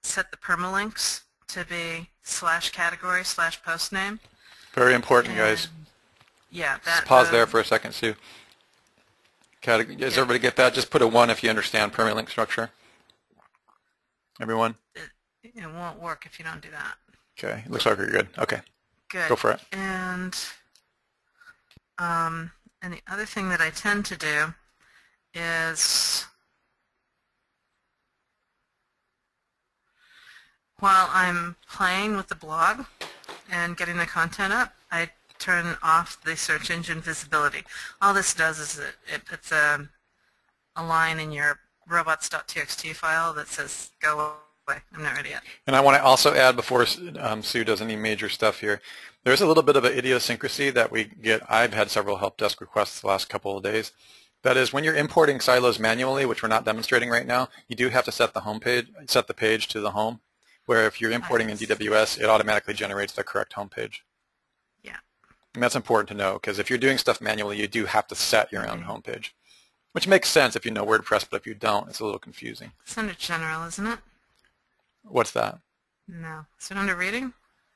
set the permalinks to be /category /post name. Very important, guys. Yeah, just pause there for a second, Sue. Does everybody get that? Just put a 1 if you understand permalink structure. Everyone? It won't work if you don't do that. Okay, looks like you're good. Okay, good. Go for it. And the other thing that I tend to do is, while I'm playing with the blog and getting the content up, I turn off the search engine visibility. All this does is it puts a line in your robots.txt file that says go away. I'm not ready yet. And I want to also add, before Sue does any major stuff here, there's a little bit of an idiosyncrasy that we get. I've had several help desk requests the last couple of days. That is, when you're importing silos manually, which we're not demonstrating right now, you do have to set the page to the home, where if you're importing in DWS, it automatically generates the correct home page. Yeah. And that's important to know, because if you're doing stuff manually, you do have to set your own home page, which makes sense if you know WordPress, but if you don't, it's a little confusing. It's under general, isn't it? What's that? No. Is it under reading?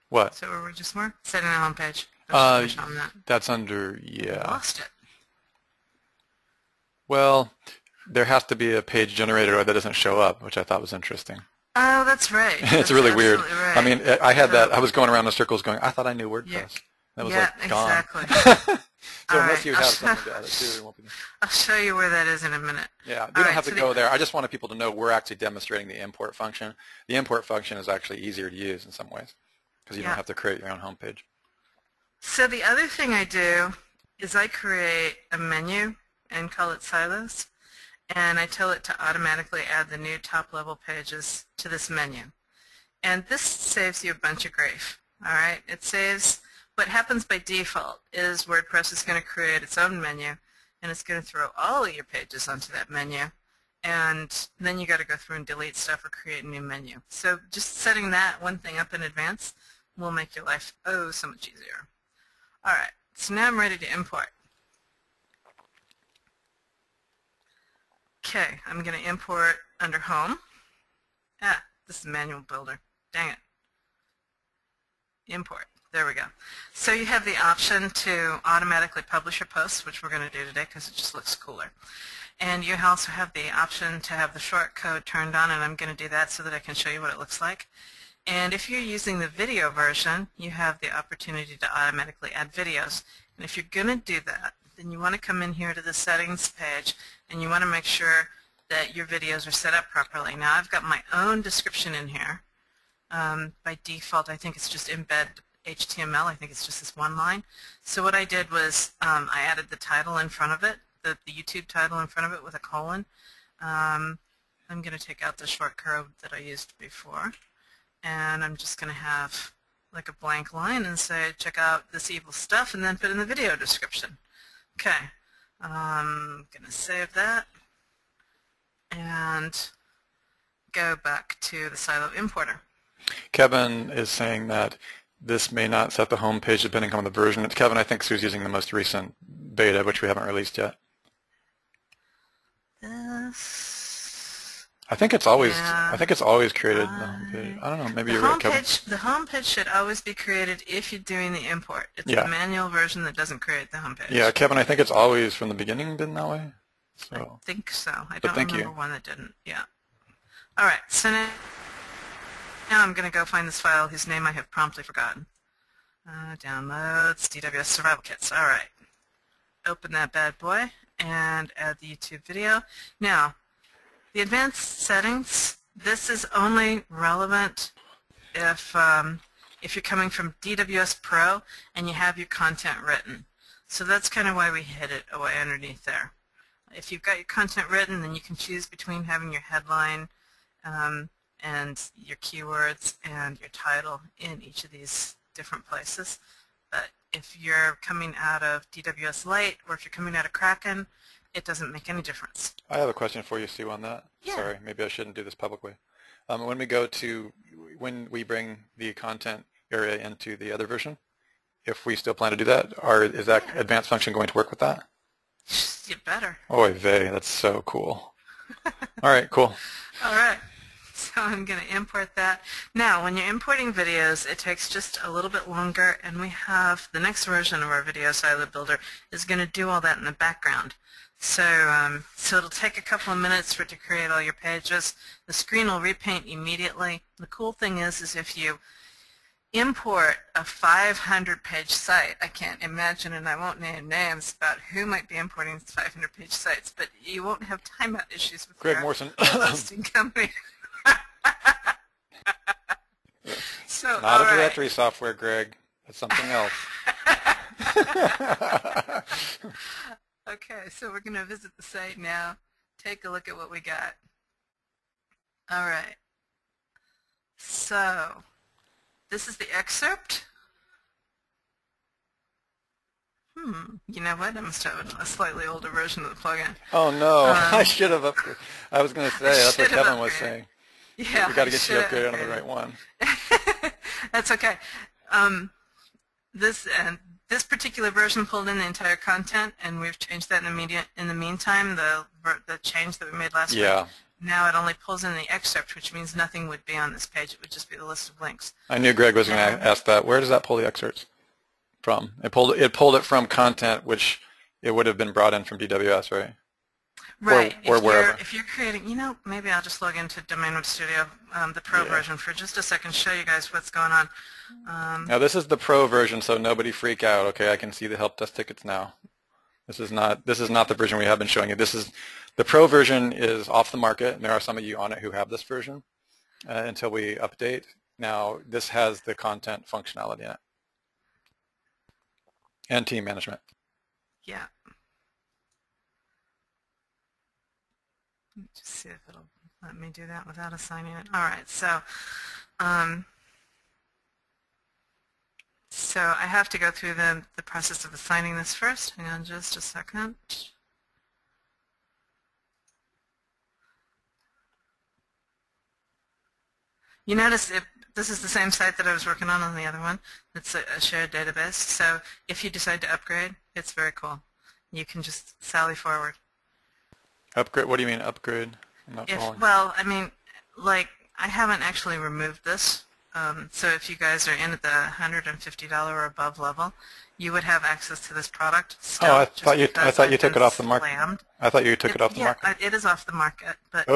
What? So we're just more setting a home page. That's under, yeah. I lost it. Well, there has to be a page generator or that doesn't show up, which I thought was interesting. Oh, that's right. It's really weird. Right. I mean, I had that. I was going around in circles going, I thought I knew WordPress. Yeah. That was like gone. Exactly. So unless you have something to add it to, it won't be there. I'll show you where that is in a minute. Yeah, you don't have to go there. I just wanted people to know we're actually demonstrating the import function. The import function is actually easier to use in some ways because you don't have to create your own homepage. So the other thing I do is I create a menu and call it silos, and I tell it to automatically add the new top-level pages to this menu. And this saves you a bunch of grief. All right, it saves. What happens by default is WordPress is going to create its own menu, and it's going to throw all of your pages onto that menu, and then you got to go through and delete stuff or create a new menu. So just setting that one thing up in advance will make your life so much easier. All right, so now I'm ready to import. Okay, I'm going to import under Home. This is Manual Builder. Dang it. Import. There we go. So you have the option to automatically publish your posts, which we're going to do today because it just looks cooler. And you also have the option to have the short code turned on, and I'm going to do that so that I can show you what it looks like. And if you're using the video version, you have the opportunity to automatically add videos. And if you're going to do that, then you want to come in here to the settings page, and you want to make sure that your videos are set up properly. Now I've got my own description in here. By default, I think it's just embed HTML. I think it's just this one line. So what I did was I added the title in front of it, the YouTube title in front of it with a colon. I'm going to take out the short code that I used before, and I'm just going to have like a blank line and say, check out this evil stuff, and then put in the video description. Okay, I'm going to save that and go back to the silo importer. Kevin is saying that this may not set the home page depending on the version. Kevin, I think Sue's using the most recent beta, which we haven't released yet. I think it's always created the home page. I don't know, maybe you're right, Kevin. The home page should always be created if you're doing the import. It's the manual version that doesn't create the home page. Yeah, Kevin, I think it's always from the beginning been that way. So. I think so. I don't remember one that didn't. Yeah. All right, so now I'm going to go find this file whose name I have promptly forgotten. Downloads, DWS Survival Kits. All right. Open that bad boy and add the YouTube video. Now, the advanced settings, this is only relevant if you're coming from DWS Pro and you have your content written. So that's kind of why we hid it away underneath there. If you've got your content written, then you can choose between having your headline and your keywords and your title in each of these different places. But if you're coming out of DWS Lite or if you're coming out of Kraken, it doesn't make any difference. I have a question for you, Sue, on that. Yeah. Sorry, maybe I shouldn't do this publicly. When we go to, when we bring the content area into the other version, if we still plan to do that, is that advanced function going to work with that? You better. Oy vey, that's so cool. All right, cool. All right. So I'm going to import that. Now, when you're importing videos, it takes just a little bit longer, and we have the next version of our video silo builder is going to do all that in the background. So, so it'll take a couple of minutes for it to create all your pages. The screen will repaint immediately. The cool thing is if you import a 500-page site, I can't imagine, and I won't name names about who might be importing 500-page sites, but you won't have timeout issues with Greg your Morrison. hosting company. So, not a directory software, Greg. That's something else. Okay, so we're going to visit the site now, take a look at what we got. All right. So this is the excerpt. You know what? I must have a slightly older version of the plugin. Oh no, I should have upgraded. I was going to say, that's what Kevin was saying. Yeah, we got to get you upgraded on the right one. That's okay. This particular version pulled in the entire content, and we've changed that in the meantime. The change that we made last week. Now it only pulls in the excerpt, which means nothing would be on this page. It would just be the list of links. I knew Greg was going to ask that. Where does that pull the excerpts from? It pulled it from content, which it would have been brought in from DWS, right? Right. Or wherever. If you're creating, maybe I'll just log into Domain Web Studio, the Pro version, for just a second, show you guys what's going on. Now this is the Pro version, so nobody freak out. Okay, I can see the help desk tickets now. This is not the version we have been showing you. The Pro version is off the market, and there are some of you on it who have this version until we update. Now this has the content functionality in it and team management. Yeah. Let me just see if it'll let me do that without assigning it. All right, so I have to go through the process of assigning this first. Hang on just a second. You notice this is the same site that I was working on the other one. It's a shared database. So if you decide to upgrade, it's very cool. You can just sally forward. Upgrade? What do you mean upgrade? Well, I mean, like, I haven't actually removed this. So if you guys are in at the $150 or above level, you would have access to this product. Still, I thought you took it off the market. I thought you took it off the market. Yeah, it is off the market. But,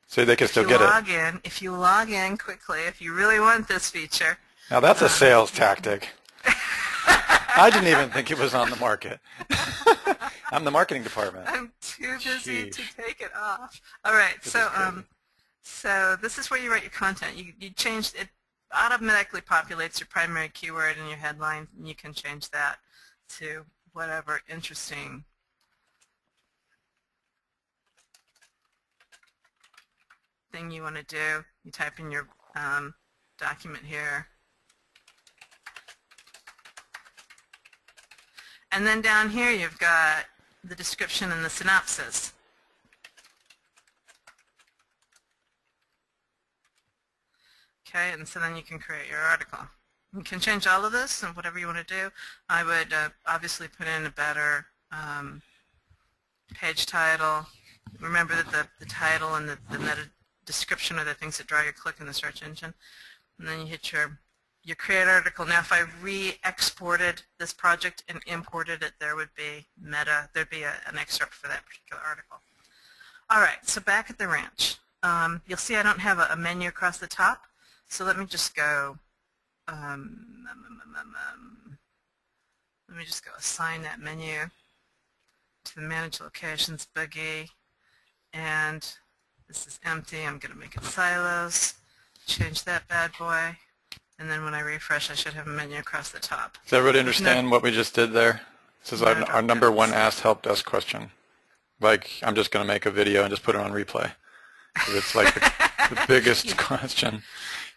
so they can still get it. If you log in quickly, if you really want this feature. Now that's a sales tactic. I didn't even think it was on the market. I'm the marketing department. I'm too busy to take it off. All right, so this is where you write your content. You change it. Automatically populates your primary keyword and your headline, and you can change that to whatever interesting thing you want to do. You type in your document here. And then down here you've got the description and the synopsis. Okay, and so then you can create your article. You can change all of this and whatever you want to do. I would obviously put in a better page title. Remember that the title and the meta description are the things that draw your click in the search engine. And then you hit your create article. Now if I re-exported this project and imported it, there would be there'd be an excerpt for that particular article. All right, so back at the ranch. You'll see I don't have a menu across the top. So let me just go, let me just go assign that menu to the Manage Locations boogie. And this is empty. I'm going to make it silos, change that bad boy. And then when I refresh, I should have a menu across the top. Does everybody understand what we just did there? This is our number one asked help desk question. Like, I'm just going to make a video and just put it on replay. It's like the biggest question.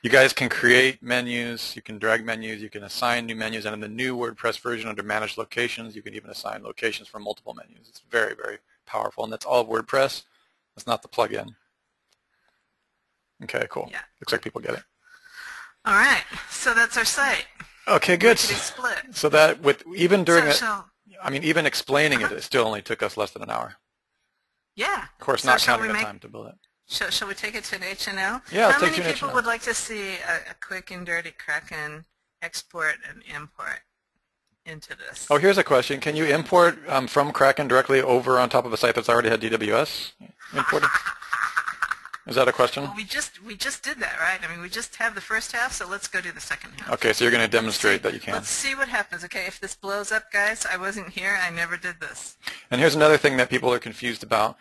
You guys can create menus, you can drag menus, you can assign new menus, and in the new WordPress version under Manage Locations, you can even assign locations for multiple menus. It's very, very powerful, and that's all WordPress. That's not the plugin. Okay, cool. Yeah. Looks like people get it. All right, so that's our site. Okay, good. Split. So that even during it, So, I mean, even explaining it still only took us less than an hour. yeah. Of course, not counting the time to build it. Shall we take it to an HNL? Yeah, How many take it to an people HNL. would like to see a quick and dirty Kraken export and import into this? Oh, here's a question. Can you import from Kraken directly over on top of a site that's already had DWS imported? Is that a question? Well, we just did that, right? I mean, we just have the first half, so let's go do the second half. Okay, so you're going to demonstrate that you can. Let's see what happens. Okay, if this blows up, guys, I wasn't here. I never did this. And here's another thing that people are confused about.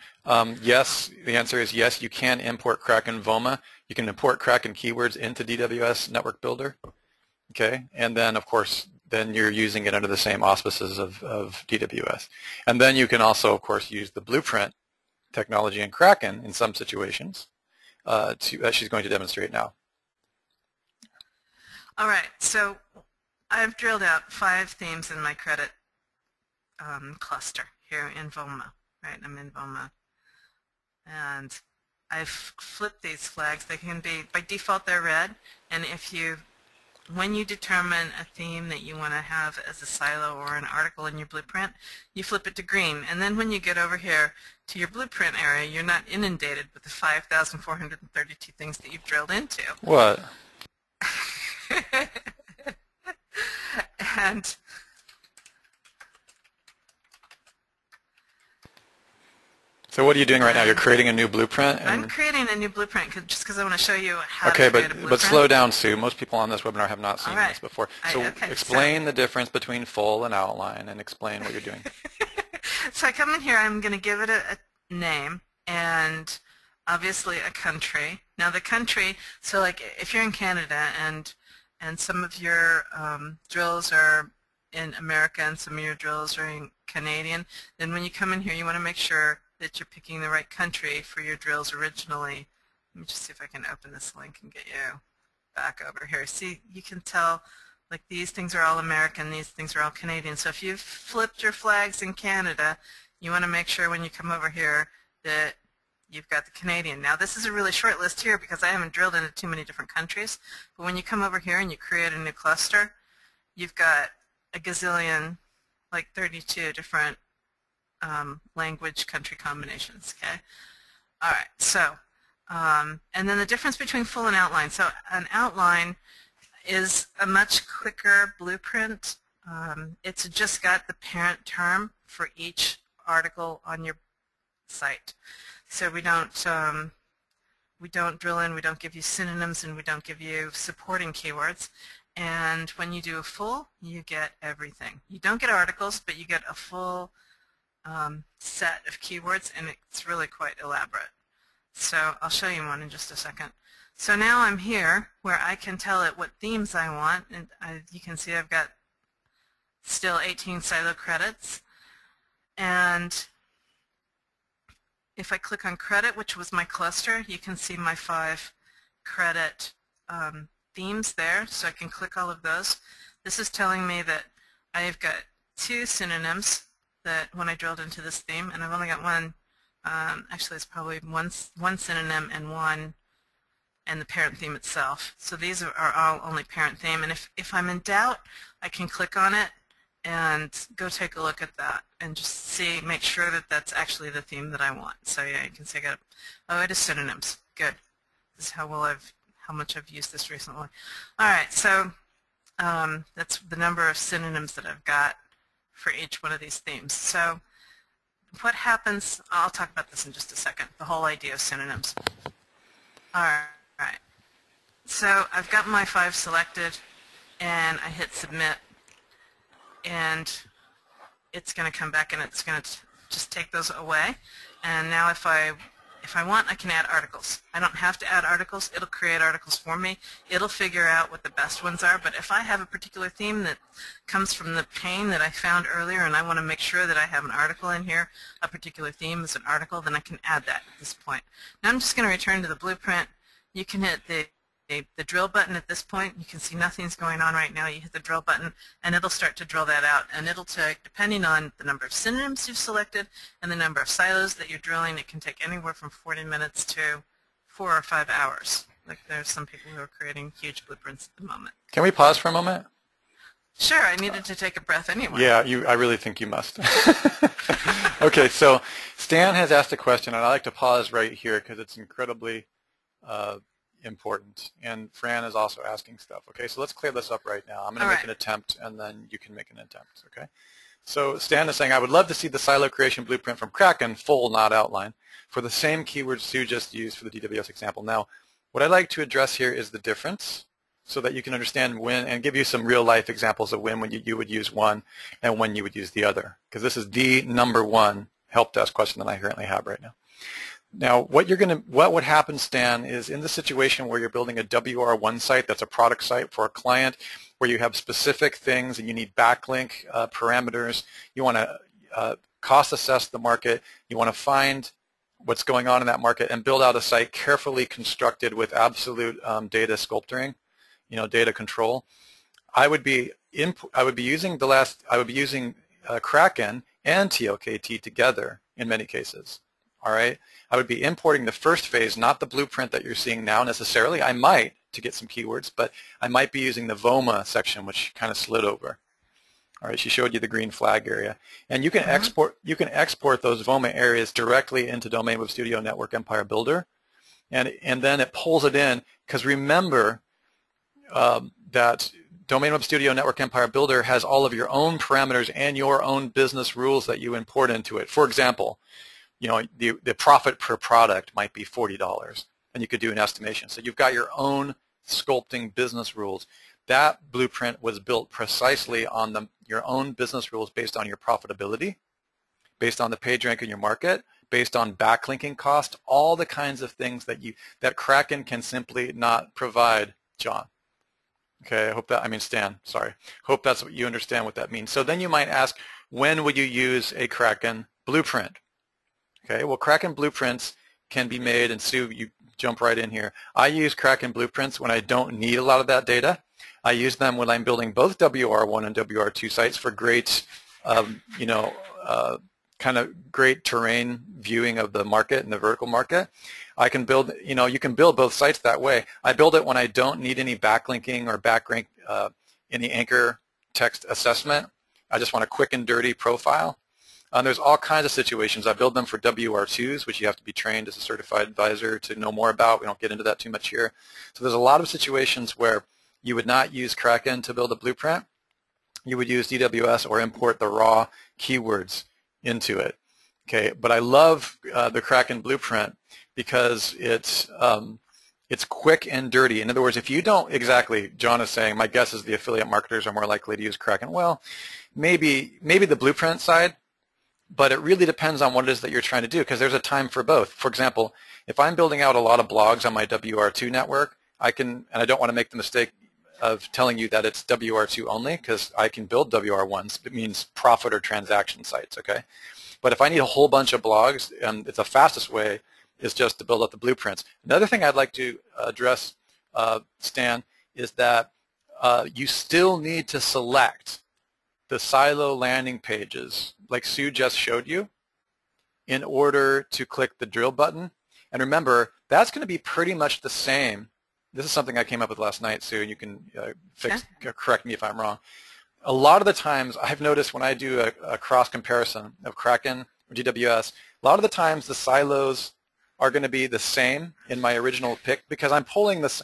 Yes, the answer is yes, you can import Kraken VOMA. You can import Kraken keywords into DWS Network Builder. Okay, and then, of course, then you're using it under the same auspices of DWS. And then you can also, of course, use the blueprint technology in Kraken in some situations, as she's going to demonstrate now. All right, so I've drilled out 5 themes in my credit cluster here in VOMA, right? I'm in VOMA. And I've flipped these flags. They can be, by default, they're red. And when you determine a theme that you want to have as a silo or an article in your blueprint, you flip it to green. And then when you get over here to your blueprint area, you're not inundated with the 5,432 things that you've drilled into. What? And so what are you doing right now? You're creating a new blueprint? I'm creating a new blueprint just because I want to show you how to create a blueprint. But slow down, Sue. Most people on this webinar have not seen this before. So explain the difference between full and outline and explain what you're doing. So I come in here, I'm going to give it a name and obviously a country. Now the country, so like if you're in Canada and some of your drills are in America and some of your drills are in Canadian, then when you come in here you want to make sure that you're picking the right country for your drills originally. Let me just see if I can open this link and get you back over here. See, you can tell like these things are all American, these things are all Canadian. So if you've flipped your flags in Canada, you want to make sure when you come over here that you've got the Canadian. Now this is a really short list here because I haven't drilled into too many different countries, but when you come over here and you create a new cluster, you've got a gazillion, like 32 different language country combinations, okay? All right, so, and then the difference between full and outline. So an outline is a much quicker blueprint. It's just got the parent term for each article on your site. So we don't drill in, we don't give you synonyms, and we don't give you supporting keywords. And when you do a full, you get everything. You don't get articles, but you get a full set of keywords, and it's really quite elaborate. So I'll show you one in just a second. So now I'm here where I can tell it what themes I want, and you can see I've got still 18 silo credits. And if I click on credit, which was my cluster, you can see my 5 credit themes there, so I can click all of those. This is telling me that I've got 2 synonyms that when I drilled into this theme, and I've only got one, actually it's probably one synonym and one and the parent theme itself. So these are all only parent theme, and if I'm in doubt, I can click on it and go take a look at that and just see, make sure that that's actually the theme that I want. So yeah, you can see it is synonyms. Good. This is how much I've used this recently. All right, so that's the number of synonyms that I've got for each one of these themes. So what happens, I'll talk about this in just a second, the whole idea of synonyms. All right, so I've got my 5 selected, and I hit submit, and it's going to come back and it's going to just take those away. And now if I want, I can add articles. I don't have to add articles. It'll create articles for me. It'll figure out what the best ones are. But if I have a particular theme that comes from the pane that I found earlier and I want to make sure that I have an article in here, a particular theme is an article, then I can add that at this point. Now I'm just going to return to the blueprint. You can hit the drill button at this point. You can see nothing's going on right now. You hit the drill button and it'll start to drill that out, and it'll take, depending on the number of synonyms you've selected and the number of silos that you're drilling, it can take anywhere from 40 minutes to 4 or 5 hours. Like there's some people who are creating huge blueprints at the moment. Can we pause for a moment? Sure, I needed to take a breath anyway. Yeah, I really think you must. Okay, so Stan has asked a question, and I like to pause right here because it's incredibly important. And Fran is also asking stuff. Okay, so let's clear this up right now. I'm going to make an attempt, and then you can make an attempt. Okay. So Stan is saying, I would love to see the silo creation blueprint from Kraken, full, not outline, for the same keywords Sue just used for the DWS example. Now, what I'd like to address here is the difference, so that you can understand when, and give you some real-life examples of when you would use one and when you would use the other, because this is the number one help desk question that I currently have right now. Now, what would happen, Stan, is in the situation where you're building a WR1 site that's a product site for a client, where you have specific things and you need backlink parameters, you want to cost assess the market, you want to find what's going on in that market and build out a site carefully constructed with absolute data sculpturing, data control. I would be using Kraken and TLKT together in many cases. All right, I would be importing the first phase, not the blueprint that you're seeing now necessarily. I might to get some keywords, but I might be using the VOMA section, which kind of slid over. All right, she showed you the green flag area, and you can export those VOMA areas directly into Domain Web Studio Network Empire Builder, and then it pulls it in, because remember that Domain Web Studio Network Empire Builder has all of your own parameters and your own business rules that you import into it. For example, the profit per product might be $40, and you could do an estimation. So you've got your own sculpting business rules. That blueprint was built precisely on your own business rules based on your profitability, based on the page rank in your market, based on backlinking cost, all the kinds of things that Kraken can simply not provide, John. Okay, Stan, sorry. Hope that's what you understand what that means. So then you might ask, when would you use a Kraken blueprint? Okay, well, Kraken blueprints can be made, and Sue, you jump right in here. I use Kraken blueprints when I don't need a lot of that data. I use them when I'm building both WR1 and WR2 sites for great, kind of great terrain viewing of the market and the vertical market. I can build, you can build both sites that way. I build it when I don't need any backlinking or backrank, any anchor text assessment. I just want a quick and dirty profile. There's all kinds of situations. I build them for WR2s, which you have to be trained as a certified advisor to know more about. We don't get into that too much here. So there's a lot of situations where you would not use Kraken to build a blueprint. You would use DWS or import the raw keywords into it. Okay, but I love the Kraken blueprint because it's quick and dirty. In other words, if you don't exactly, John is saying, my guess is the affiliate marketers are more likely to use Kraken. Well, maybe the blueprint side, but it really depends on what it is that you're trying to do, because there's a time for both. For example, if I'm building out a lot of blogs on my WR2 network, and I don't want to make the mistake of telling you that it's WR2 only, because I can build WR1s. It means profit or transaction sites, okay? But if I need a whole bunch of blogs, it's the fastest way is just to build up the blueprints. Another thing I'd like to address, Stan, is that you still need to select the silo landing pages like Sue just showed you in order to click the drill button. And remember, that's going to be pretty much the same. This is something I came up with last night, Sue, and you can correct me if I'm wrong. A lot of the times I've noticed when I do a cross comparison of Kraken or DWS, a lot of the times the silos are going to be the same in my original pick, because I'm pulling this.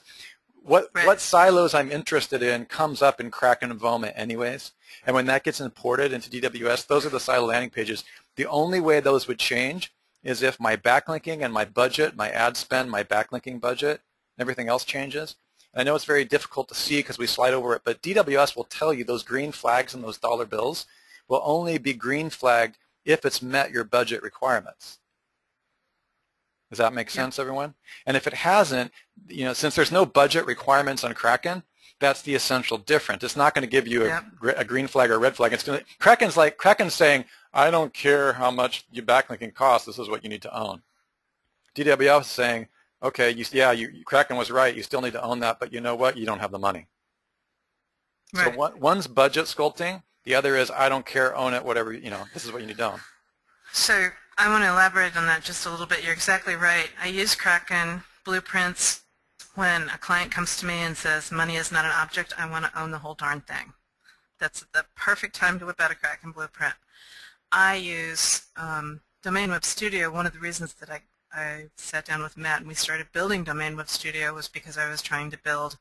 What silos I'm interested in comes up in Kraken and VOMA anyways, and when that gets imported into DWS, those are the silo landing pages. The only way those would change is if my backlinking and my budget, my ad spend, my backlinking budget, and everything else changes. And I know it's very difficult to see because we slide over it, but DWS will tell you those green flags and those dollar bills will only be green flagged if it's met your budget requirements. Does that make sense, everyone? And if it hasn't, since there's no budget requirements on Kraken, that's the essential difference. It's not going to give you a green flag or a red flag. Kraken's saying, I don't care how much your backlinking costs. This is what you need to own. DWS is saying, okay, Kraken was right. You still need to own that, but you know what? You don't have the money. Right. So one's budget sculpting. The other is, I don't care, own it, whatever. This is what you need to own. So I want to elaborate on that just a little bit. You're exactly right. I use Kraken blueprints when a client comes to me and says, money is not an object, I want to own the whole darn thing. That's the perfect time to whip out a Kraken blueprint. I use Domain Web Studio. One of the reasons that I sat down with Matt and we started building Domain Web Studio was because I was trying to build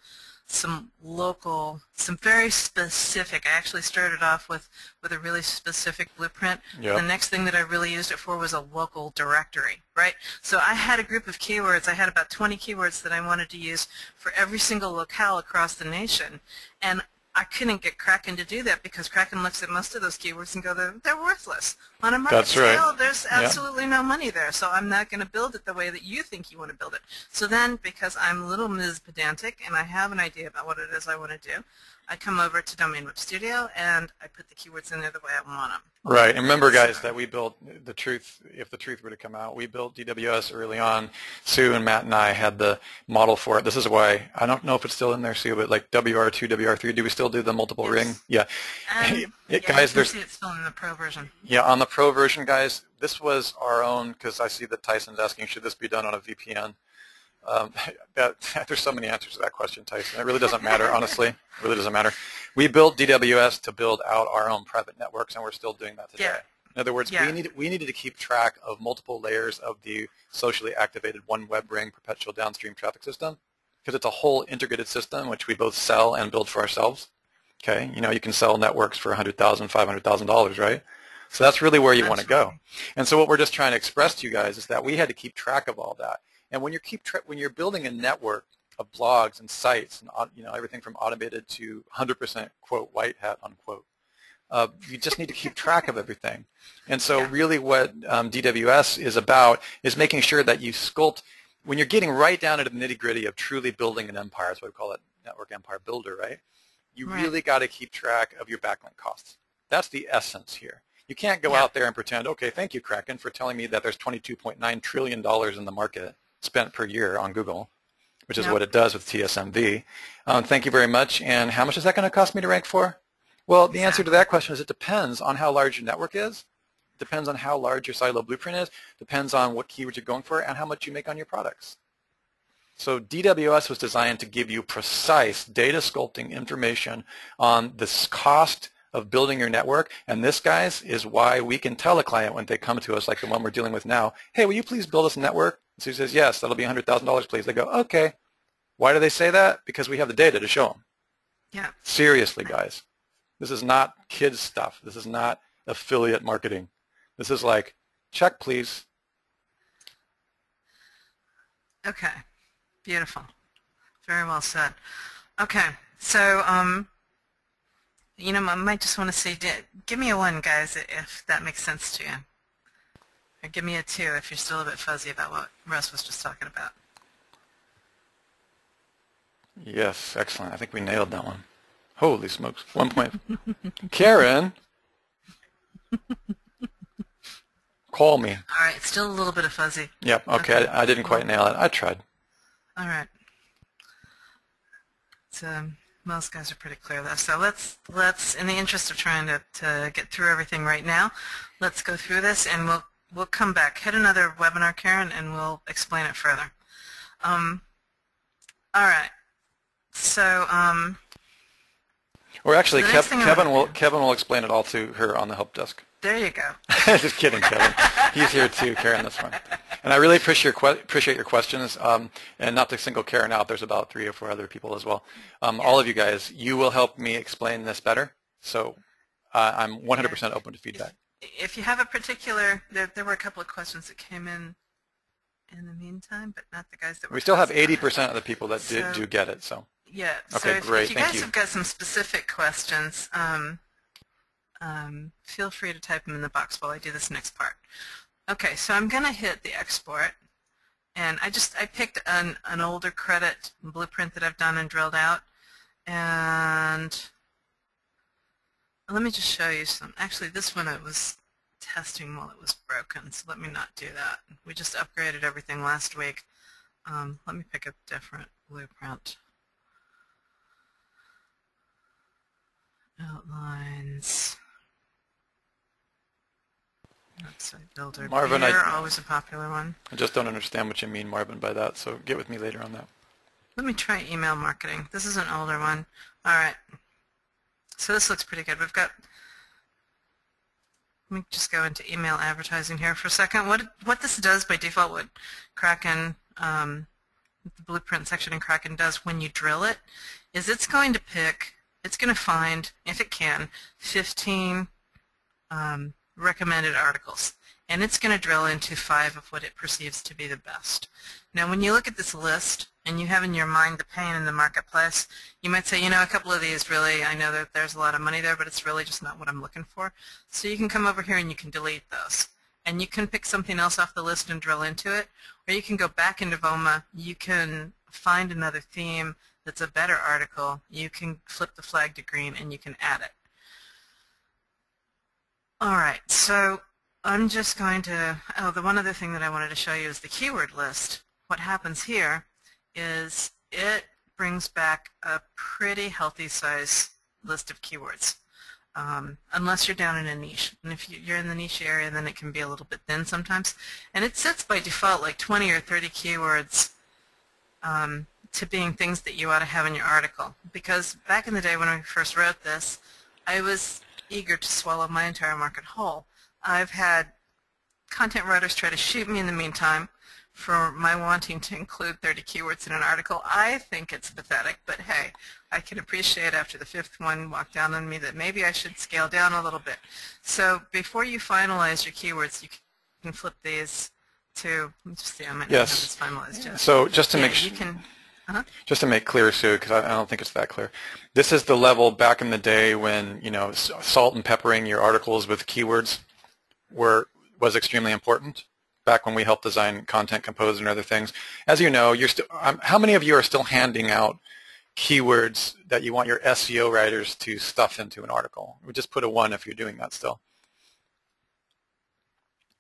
some local, some very specific. I actually started off with a really specific blueprint. Yep. The next thing that I really used it for was a local directory, right? So I had a group of keywords. I had about 20 keywords that I wanted to use for every single locale across the nation. And I couldn't get Kraken to do that because Kraken looks at most of those keywords and go, they're worthless. On a market That's right. scale, there's absolutely no money there, so I'm not going to build it the way that you think you want to build it. So then, because I'm a little Ms. Pedantic and I have an idea about what it is I want to do, I come over to Domain Web Studio and I put the keywords in there the way I want them. Right. And remember, guys, that we built the truth, if the truth were to come out, we built DWS early on. Sue and Matt and I had the model for it. This is why, I don't know if it's still in there, Sue, but like WR2, WR3, do we still do the multiple ring? Yeah. Guys, you can see it's still in the Pro version. Yeah, on the Pro version, guys, this was our own, because I see that Tyson's asking, should this be done on a VPN? There's so many answers to that question, Tyson. It really doesn't matter, honestly. It really doesn't matter. We built DWS to build out our own private networks, and we're still doing that today. Yeah. In other words, we needed to keep track of multiple layers of the socially activated one web ring perpetual downstream traffic system, because it's a whole integrated system which we both sell and build for ourselves. Okay, you know, you can sell networks for $100,000, $500,000, right? So that's really where you want to go. And so what we're just trying to express to you guys is that we had to keep track of all that. And when you're building a network of blogs and sites, and you know, everything from automated to 100% quote white hat unquote, you just need to keep track of everything. And so really what DWS is about is making sure that you sculpt, when you're getting right down into the nitty-gritty of truly building an empire, that's what we call it, network empire builder, right? You really got to keep track of your backlink costs. That's the essence here. You can't go out there and pretend, okay, thank you, Kraken, for telling me that there's $22.9 trillion in the market spent per year on Google, which is what it does with TSMV. Thank you very much. And how much is that going to cost me to rank for? Well, the answer to that question is it depends on how large your network is, depends on how large your silo blueprint is, depends on what keywords you're going for, and how much you make on your products. So DWS was designed to give you precise data sculpting information on the cost of building your network, and this, guys, is why we can tell a client when they come to us, like the one we're dealing with now, hey, will you please build us a network? So he says, yes, that'll be $100,000, please. They go, okay. Why do they say that? Because we have the data to show them. Yeah. Seriously, guys. This is not kids stuff. This is not affiliate marketing. This is like, check, please. Okay. Beautiful. Very well said. Okay. So, you know, I might just want to say, give me a 1, guys, if that makes sense to you. Or give me a 2 if you're still a bit fuzzy about what Russ was just talking about. Yes, excellent. I think we nailed that one. Holy smokes. 1 point. Karen, call me. All right, still a little bit of fuzzy. Yep, okay. I didn't quite nail it. I tried. All right. So most guys are pretty clear though. So let's in the interest of trying to get through everything right now, let's go through this and we'll come back. Hit another webinar, Karen, and we'll explain it further. All right. So or actually, Kevin will explain it all to her on the help desk. There you go. Just kidding, Kevin. He's here too, Karen. That's fine. And I really appreciate your questions. And not to single Karen out, there's about 3 or 4 other people as well. All of you guys, you will help me explain this better. So I'm 100% open to feedback. If you have a particular, there were a couple of questions that came in the meantime, but not the guys that were. We still have 80% of the people that do get it. So. Yeah. Okay, so great. If you guys have got some specific questions, feel free to type them in the box while I do this next part. Okay, so I'm going to hit the export, and I picked an older credit blueprint that I've done and drilled out, and let me just show you some. Actually, this one I was testing while it was broken, so let me not do that. We just upgraded everything last week. Let me pick a different blueprint. Outlines. Website builder. Marvin, always a popular one. I just don't understand what you mean, Marvin, by that, so get with me later on that. Let me try email marketing. This is an older one. All right. So this looks pretty good. Let me just go into email advertising here for a second. What this does by default, what Kraken, the blueprint section in Kraken does when you drill it, is it's going to find, if it can, 15 recommended articles. And it's going to drill into 5 of what it perceives to be the best. Now when you look at this list and you have in your mind the pain in the marketplace, you might say, a couple of these really, I know that there's a lot of money there, but it's really just not what I'm looking for. So you can come over here and you can delete those. And you can pick something else off the list and drill into it. Or you can go back into VOMA, you can find another theme that's a better article, you can flip the flag to green and you can add it. Alright, so I'm just going to, the one other thing that I wanted to show you is the keyword list. What happens here is it brings back a pretty healthy size list of keywords, unless you're down in a niche. And if you're in the niche area, then it can be a little bit thin sometimes. And it sets by default like 20 or 30 keywords to being things that you ought to have in your article. Because back in the day when I first wrote this, I was eager to swallow my entire market whole. I've had content writers try to shoot me in the meantime for my wanting to include 30 keywords in an article. I think it's pathetic, but hey, I can appreciate after the 5th one walked down on me that maybe I should scale down a little bit. So before you finalize your keywords, you can flip these to, let's just see, I might not have this finalized yet. So just to make sure, just to make clear, Sue, because I don't think it's that clear, this is the level back in the day when salt and peppering your articles with keywords was extremely important. Back when we helped design Content Composer and other things. As you know, how many of you are still handing out keywords that you want your SEO writers to stuff into an article? We just put a 1 if you're doing that still.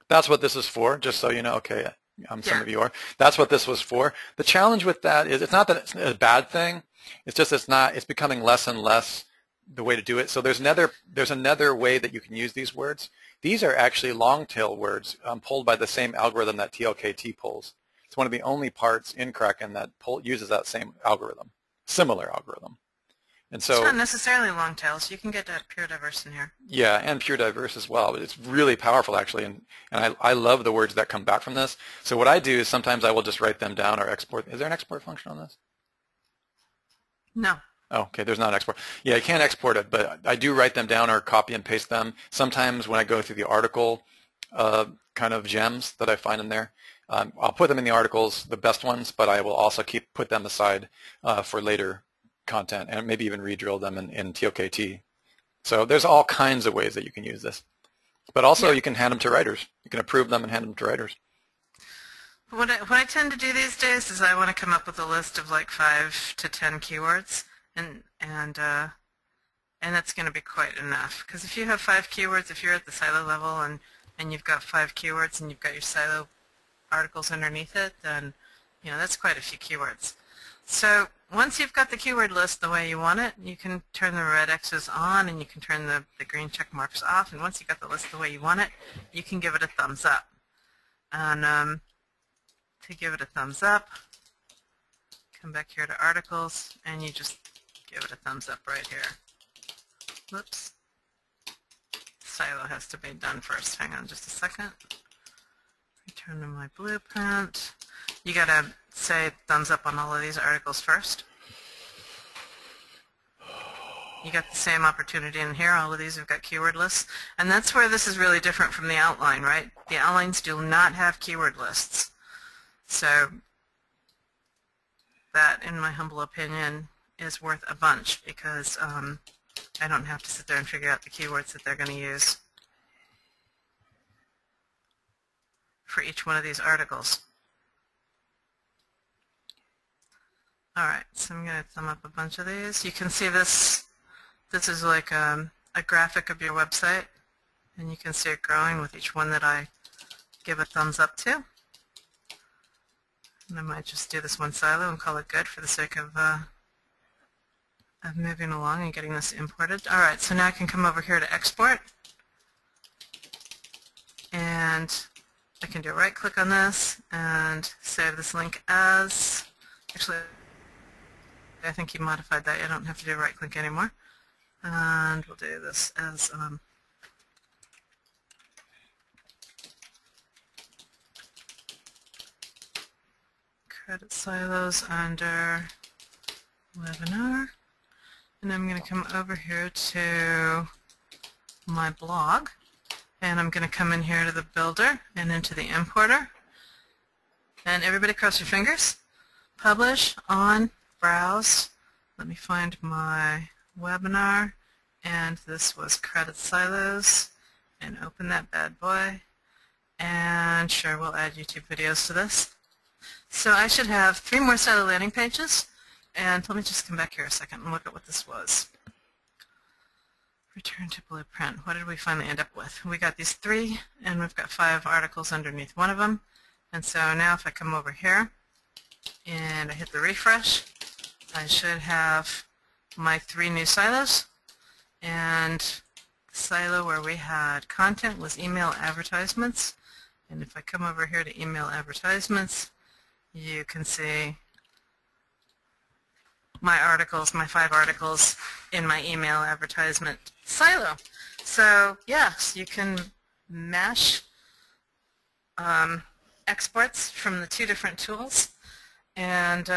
That's what this is for, just so you know. Okay, some of you are. That's what this was for. The challenge with that is it's not that it's a bad thing. It's just it's becoming less and less the way to do it. So there's another way that you can use these words. These are actually long tail words pulled by the same algorithm that TLKT pulls. It's one of the only parts in Kraken that uses that same algorithm, similar algorithm. And so it's not necessarily long tails. You can get that pure diverse in here. Yeah, and pure diverse as well. But it's really powerful actually, and I love the words that come back from this. So what I do is sometimes I will just write them down or export. Is there an export function on this? No. Oh, okay, there's not an export. Yeah, I can't export it, but I do write them down or copy and paste them. Sometimes when I go through the article kind of gems that I find in there, I'll put them in the articles, the best ones, but I will also put them aside for later content and maybe even re-drill them in TLKT. So there's all kinds of ways that you can use this. But also you can hand them to writers. You can approve them and hand them to writers. What I tend to do these days is I want to come up with a list of like 5 to 10 keywords. And that's going to be quite enough. Because if you have 5 keywords, if you're at the silo level and you've got 5 keywords and you've got your silo articles underneath it, then that's quite a few keywords. So once you've got the keyword list the way you want it, you can turn the red X's on and you can turn the green check marks off. And once you've got the list the way you want it, you can give it a thumbs up. And to give it a thumbs up, come back here to articles and you just give it a thumbs up right here. Whoops. Silo has to be done first. Hang on just a second. Return to my blueprint. You gotta say thumbs up on all of these articles first. You got the same opportunity in here. All of these have got keyword lists. And that's where this is really different from the outline, right? The outlines do not have keyword lists. So that, in my humble opinion, is worth a bunch because I don't have to sit there and figure out the keywords that they're going to use for each one of these articles. Alright, so I'm going to thumb up a bunch of these. You can see this is like a graphic of your website, and you can see it growing with each one that I give a thumbs up to. And I might just do this one silo and call it good for the sake of moving along and getting this imported. Alright, so now I can come over here to export. And I can do a right click on this and save this link as, actually I think he modified that. I don't have to do right click anymore. And we'll do this as credit silos under webinar. And I'm going to come over here to my blog. And I'm going to come in here to the builder and into the importer. And everybody cross your fingers. Publish, on, browse. Let me find my webinar. And this was credit silos. And open that bad boy. And sure, we'll add YouTube videos to this. So I should have 3 more silo landing pages. And let me just come back here a second and look at what this was. Return to blueprint. What did we finally end up with? We got these 3, and we've got 5 articles underneath one of them. And so now if I come over here and I hit the refresh, I should have my 3 new silos. And the silo where we had content was email advertisements. And if I come over here to email advertisements, you can see my articles, my 5 articles in my email advertisement silo. So yes, you can mash exports from the 2 different tools, and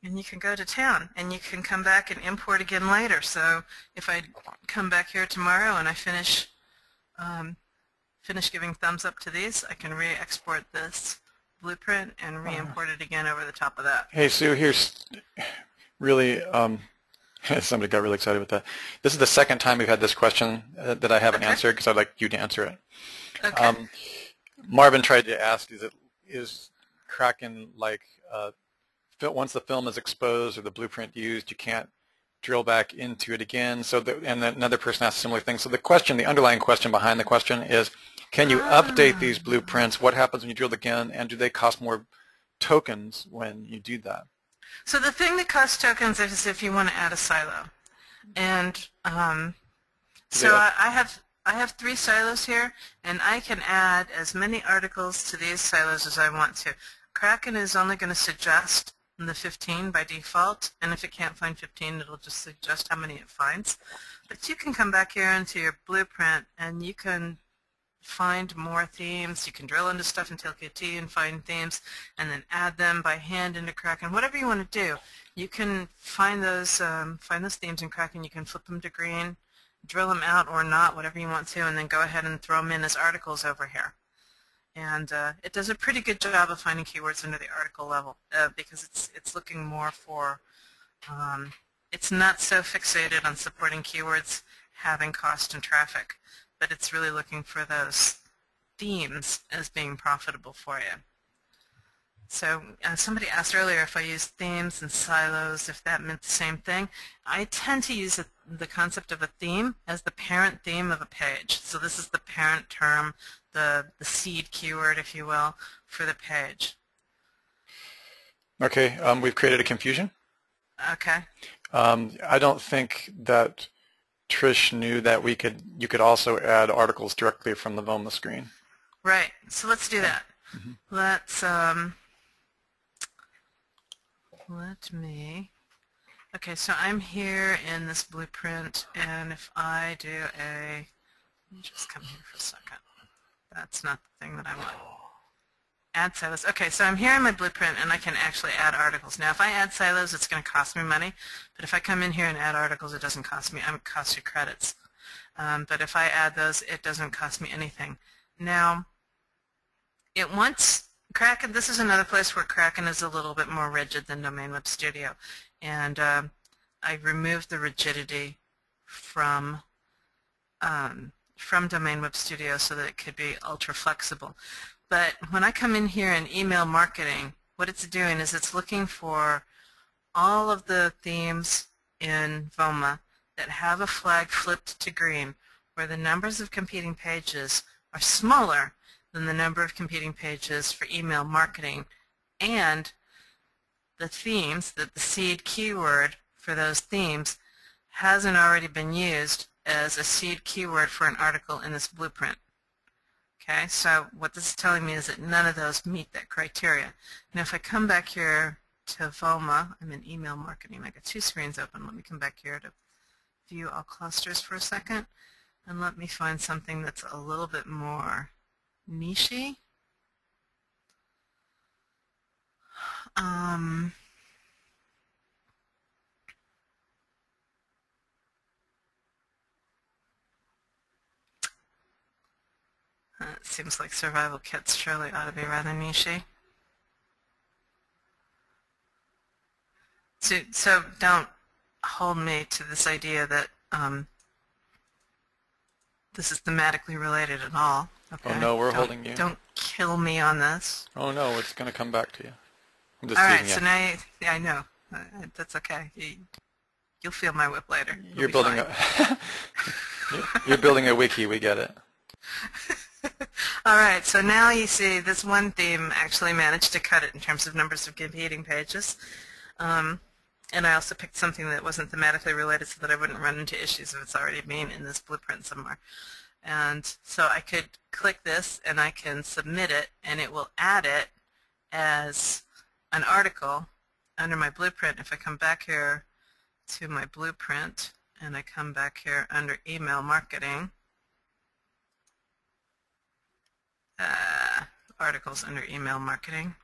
you can go to town, and you can come back and import again later. So if I come back here tomorrow and I finish giving thumbs up to these, I can re-export this blueprint and re-import it again over the top of that. Hey, Sue, here's really, somebody got really excited with that. This is the second time we've had this question that I haven't answered, because I'd like you to answer it. Okay. Marvin tried to ask, is Kraken like, once the film is exposed or the blueprint used, you can't drill back into it again? So, and then another person asked a similar thing. So the question, the underlying question behind the question is, can you update these blueprints? What happens when you drill again, and do they cost more tokens when you do that? So the thing that costs tokens is if you want to add a silo. And so I have 3 silos here, and I can add as many articles to these silos as I want to. Kraken is only going to suggest the 15 by default, and if it can't find 15, it'll just suggest how many it finds. But you can come back here into your blueprint, and you can find more themes. You can drill into stuff in TLKT and find themes, and then add them by hand into Kraken. Whatever you want to do, you can find those themes in Kraken. You can flip them to green, drill them out or not, whatever you want to, and then go ahead and throw them in as articles over here. And it does a pretty good job of finding keywords under the article level because it's looking more for, it's not so fixated on supporting keywords having cost and traffic, but it's really looking for those themes as being profitable for you. So somebody asked earlier if I use themes and silos, if that meant the same thing. I tend to use the concept of a theme as the parent theme of a page. So this is the parent term, the seed keyword, if you will, for the page. Okay, we've created a confusion. Okay. I don't think that Trish knew that you could also add articles directly from the VOMA screen. Right. So let's do that. Mm-hmm. Okay, so I'm here in this blueprint, and if I do let me just come here for a second. That's not the thing that I want. Add silos. Okay, so I'm here in my blueprint, and I can actually add articles. Now, if I add silos, it's going to cost me money, but if I come in here and add articles, it doesn't cost me. It costs you credits. But if I add those, it doesn't cost me anything. Now, it wants Kraken. This is another place where Kraken is a little bit more rigid than Domain Web Studio, and I removed the rigidity from Domain Web Studio so that it could be ultra flexible. But when I come in here in email marketing, what it's doing is it's looking for all of the themes in VOMA that have a flag flipped to green, where the numbers of competing pages are smaller than the number of competing pages for email marketing, and the themes, that the seed keyword for those themes hasn't already been used as a seed keyword for an article in this blueprint. Okay, so what this is telling me is that none of those meet that criteria. Now if I come back here Tavoma. I'm in email marketing. I got two screens open. Let me come back here to view all clusters for a second, and let me find something that's a little bit more niche-y. It seems like survival kits surely ought to be rather niche-y. So don't hold me to this idea that this is thematically related at all. Okay? Oh no, we're holding you. Don't kill me on this. Oh no, it's going to come back to you. I'm just All right, teasing so you. now yeah, I know. That's okay. You'll feel my whip later. You're building you're building a wiki. We get it. All right, so now you see this one theme actually managed to cut it in terms of numbers of competing pages. And I also picked something that wasn't thematically related so that I wouldn't run into issues if it's already being in this blueprint somewhere. And so I could click this and I can submit it, and it will add it as an article under my blueprint. If I come back here to my blueprint and I come back here under email marketing, articles under email marketing,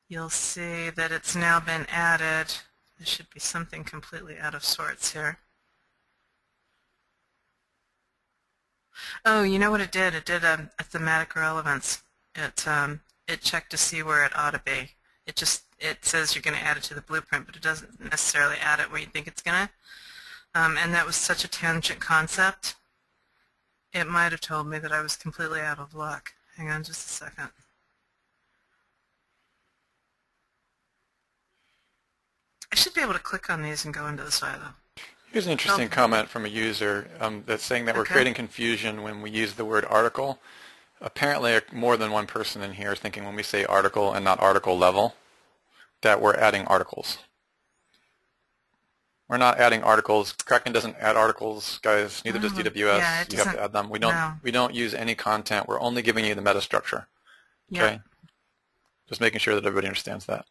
you'll see that it's now been added. There should be something completely out of sorts here. Oh, you know what it did? It did a thematic relevance. It checked to see where it ought to be. It says you're going to add it to the blueprint, but it doesn't necessarily add it where you think it's going to. And that was such a tangent concept. It might have told me that I was completely out of luck. Hang on just a second. I should be able to click on these and go into the silo. Here's an interesting comment from a user that's saying that we're creating confusion when we use the word article. Apparently more than one person in here is thinking when we say article and not article level that we're adding articles. We're not adding articles. Kraken doesn't add articles, guys. Neither does DWS. Yeah, you have to add them. We don't use any content. We're only giving you the meta structure. Okay? Just making sure that everybody understands that.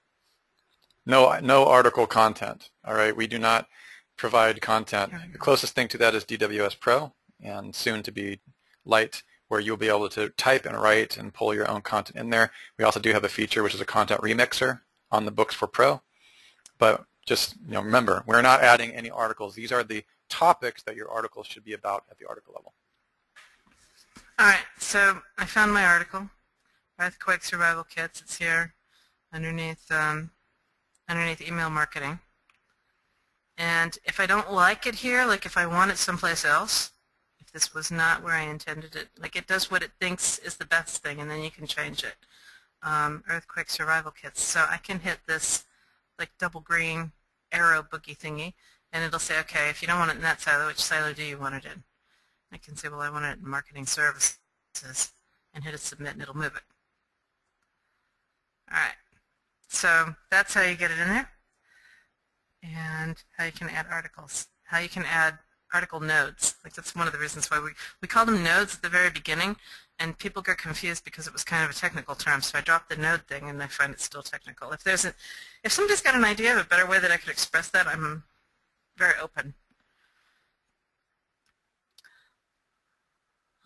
No article content. All right. We do not provide content. The closest thing to that is DWS Pro, and soon to be Lite, where you'll be able to type and write and pull your own content in there. We also do have a feature which is a content remixer on the books for Pro. But just remember, we're not adding any articles. These are the topics that your article should be about at the article level. All right, so I found my article, Earthquake Survival Kits. It's here underneath email marketing. And if I don't like it here, like if I want it someplace else, if this was not where I intended it, like it does what it thinks is the best thing, and then you can change it. Earthquake Survival Kits. So I can hit this like double green arrow boogie thingy, and it'll say, okay, if you don't want it in that silo, which silo do you want it in? I can say, well, I want it in marketing services, and hit a submit, and it'll move it. All right, so that's how you get it in there, and how you can add articles, how you can add article nodes. Like that's one of the reasons why we call them nodes at the very beginning, and people get confused because it was kind of a technical term. So I dropped the node thing, and I find it still technical. If somebody's got an idea of a better way that I could express that, I'm very open.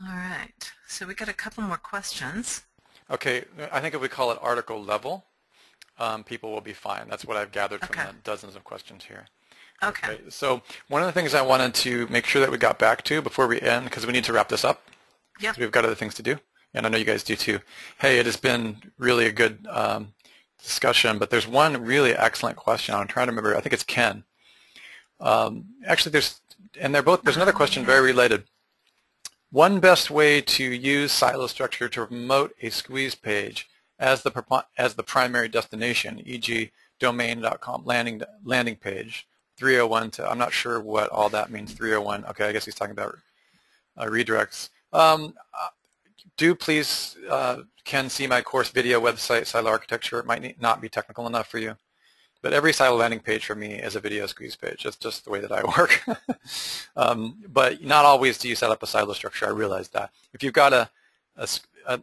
All right, so we got a couple more questions. Okay, I think if we call it article level, people will be fine. That's what I've gathered from the dozens of questions here. Okay. So one of the things I wanted to make sure that we got back to before we end, because we need to wrap this up. Yep. We've got other things to do, and I know you guys do too. Hey, it has been really a good discussion, but there's one really excellent question. I'm trying to remember. I think it's Ken. Actually, there's another question very related. One best way to use silo structure to promote a squeeze page as the primary destination, e.g. domain.com landing page, 301 to, I'm not sure what all that means, 301. Okay, I guess he's talking about redirects. Do please, Ken, see my course video website, Silo Architecture. It might not be technical enough for you, but every silo landing page for me is a video squeeze page. That's just the way that I work. But not always do you set up a silo structure. I realize that. If you've got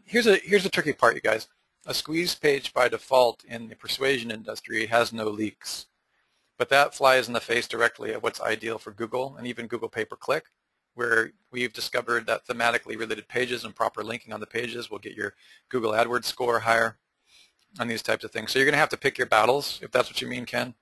here's a tricky part, you guys. A squeeze page by default in the persuasion industry has no leaks. But that flies in the face directly of what's ideal for Google and even Google pay-per-click, where we've discovered that thematically related pages and proper linking on the pages will get your Google AdWords score higher on these types of things. So you're going to have to pick your battles, if that's what you mean, Ken.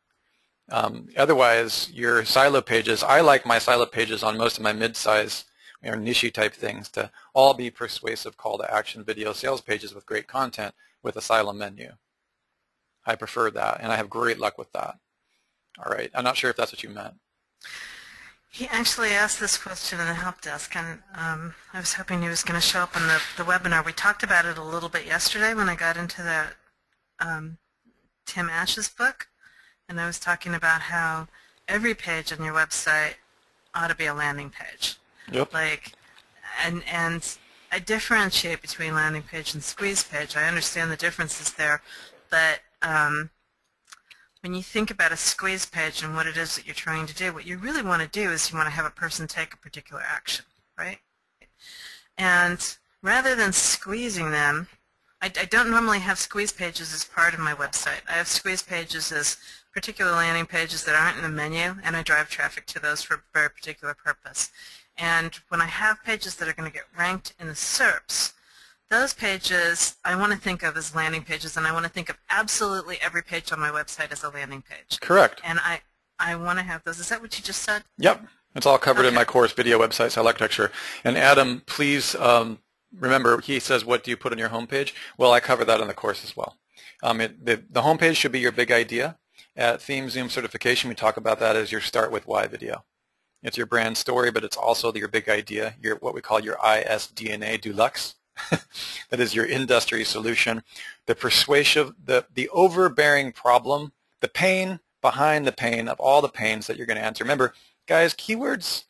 Otherwise, your silo pages, I like my silo pages on most of my mid-size or niche type things to all be persuasive call to action video sales pages with great content with a silo menu. I prefer that, and I have great luck with that. All right, I'm not sure if that's what you meant. He actually asked this question in the help desk, and I was hoping he was going to show up on the webinar. We talked about it a little bit yesterday when I got into that Tim Ash's book, and I was talking about how every page on your website ought to be a landing page. Yep. And I differentiate between landing page and squeeze page. I understand the differences there, but when you think about a squeeze page and what it is that you're trying to do, what you really want to do is you want to have a person take a particular action, right? And rather than squeezing them, I don't normally have squeeze pages as part of my website. I have squeeze pages as particular landing pages that aren't in the menu, and I drive traffic to those for a very particular purpose. And when I have pages that are going to get ranked in the SERPs, those pages I want to think of as landing pages, and I want to think of absolutely every page on my website as a landing page. Correct. And I want to have those. Is that what you just said? Yep. It's all covered in Okay. my course, Video Website Style Architecture. And Adam, please remember, he says, what do you put on your homepage? Well, I cover that in the course as well. The homepage should be your big idea. At ThemeZoom certification, we talk about that as your start with why video. It's your brand story, but it's also your big idea, your what we call your ISDNA deluxe. That is your industry solution, the persuasive, the overbearing problem, the pain behind the pain of all the pains that you're going to answer. Remember, guys, keywords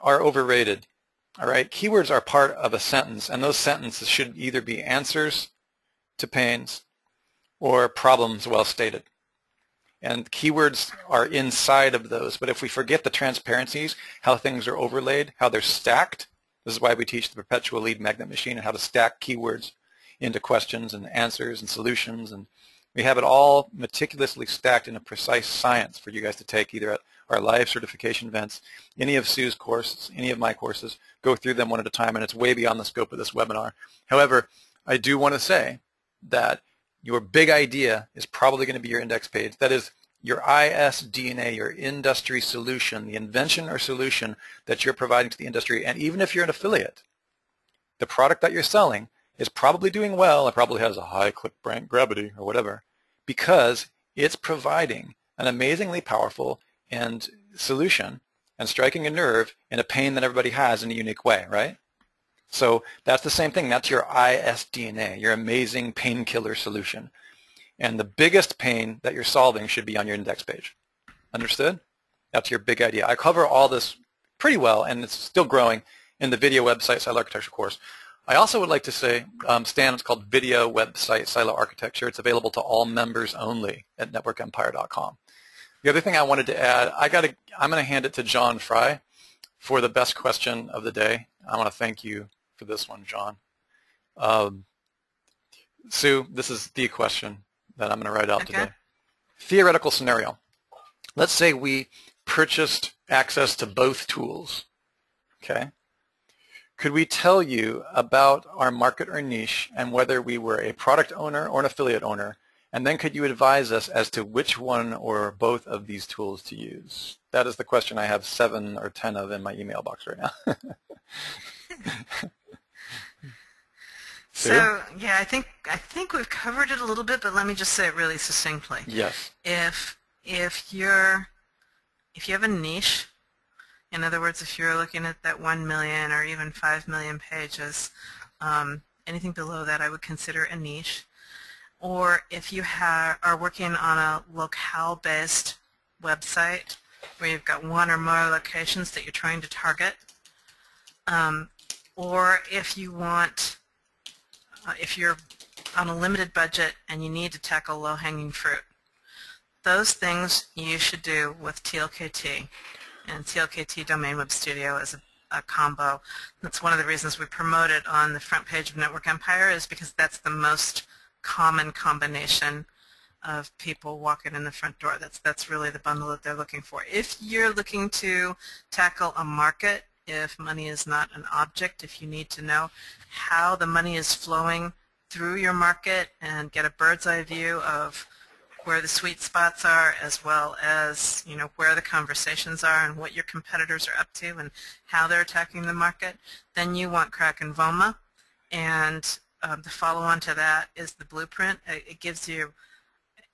are overrated. All right, keywords are part of a sentence, and those sentences should either be answers to pains or problems well stated. And keywords are inside of those. But if we forget the transparencies, how things are overlaid, how they're stacked, this is why we teach the perpetual lead magnet machine and how to stack keywords into questions and answers and solutions. And we have it all meticulously stacked in a precise science for you guys to take either at our live certification events, any of Sue's courses, any of my courses, go through them one at a time, and it's way beyond the scope of this webinar. However, I do want to say that your big idea is probably going to be your index page. That is your ISDNA, your industry solution, the invention or solution that you're providing to the industry. And even if you're an affiliate, the product that you're selling is probably doing well. It probably has a high click rank gravity or whatever, because it's providing an amazingly powerful and solution and striking a nerve in a pain that everybody has in a unique way, right? So that's the same thing. That's your ISDNA, your amazing painkiller solution. And the biggest pain that you're solving should be on your index page. Understood? That's your big idea. I cover all this pretty well, and it's still growing in the Video Website Silo Architecture course. I also would like to say, Stan, it's called Video Website Silo Architecture. It's available to all members only at networkempire.com. The other thing I wanted to add, I'm going to hand it to John Fry for the best question of the day. I want to thank you for this one, John. Sue, this is the question that I'm going to write out today. Theoretical scenario. Let's say we purchased access to both tools. Okay. Could we tell you about our market or niche and whether we were a product owner or an affiliate owner? And then could you advise us as to which one or both of these tools to use? That is the question I have 7 or 10 of in my email box right now. So, yeah, I think we've covered it a little bit, but let me just say it really succinctly. Yes. If you have a niche, in other words, if you're looking at that 1 million or even 5 million pages, anything below that I would consider a niche. Or if you are working on a locale-based website where you've got one or more locations that you're trying to target, or if you want, if you're on a limited budget and you need to tackle low-hanging fruit, those things you should do with TLKT. And TLKT Domain Web Studio is a combo. That's one of the reasons we promote it on the front page of Network Empire, is because that's the most common combination of people walking in the front door. That's really the bundle that they're looking for. If you're looking to tackle a market, if money is not an object, if you need to know how the money is flowing through your market and get a bird's eye view of where the sweet spots are, as well as where the conversations are and what your competitors are up to and how they're attacking the market, then you want Kraken VOMA. And the follow-on to that is the blueprint. It gives you,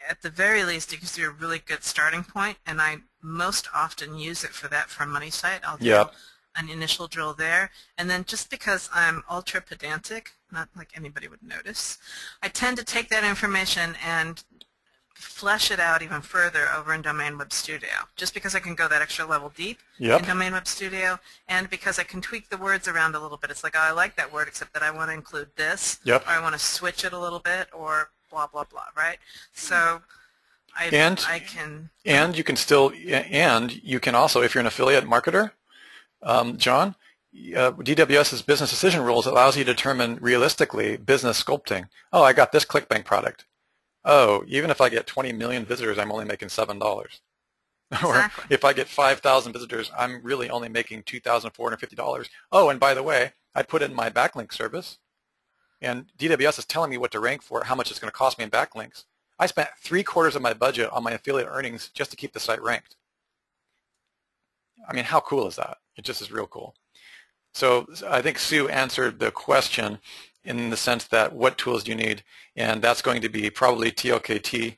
at the very least, it gives you a really good starting point, and I most often use it for that for a money site. I'll do an initial drill there, and then just because I'm ultra pedantic, not like anybody would notice, I tend to take that information and flesh it out even further over in Domain Web Studio, just because I can go that extra level deep in Domain Web Studio, and because I can tweak the words around a little bit. It's like, oh, I like that word, except that I want to include this, or I want to switch it a little bit, or blah, blah, blah, right? So you can also, if you're an affiliate marketer, John, DWS's business decision rules allows you to determine realistically business sculpting. Oh, I got this ClickBank product. Oh, even if I get 20 million visitors, I'm only making $7. Exactly. Or if I get 5,000 visitors, I'm really only making $2,450. Oh, and by the way, I put in my backlink service, and DWS is telling me what to rank for, how much it's going to cost me in backlinks. I spent 3/4 of my budget on my affiliate earnings just to keep the site ranked. I mean, how cool is that? It just is real cool. So I think Sue answered the question in the sense that what tools do you need, and that's going to be probably TLKT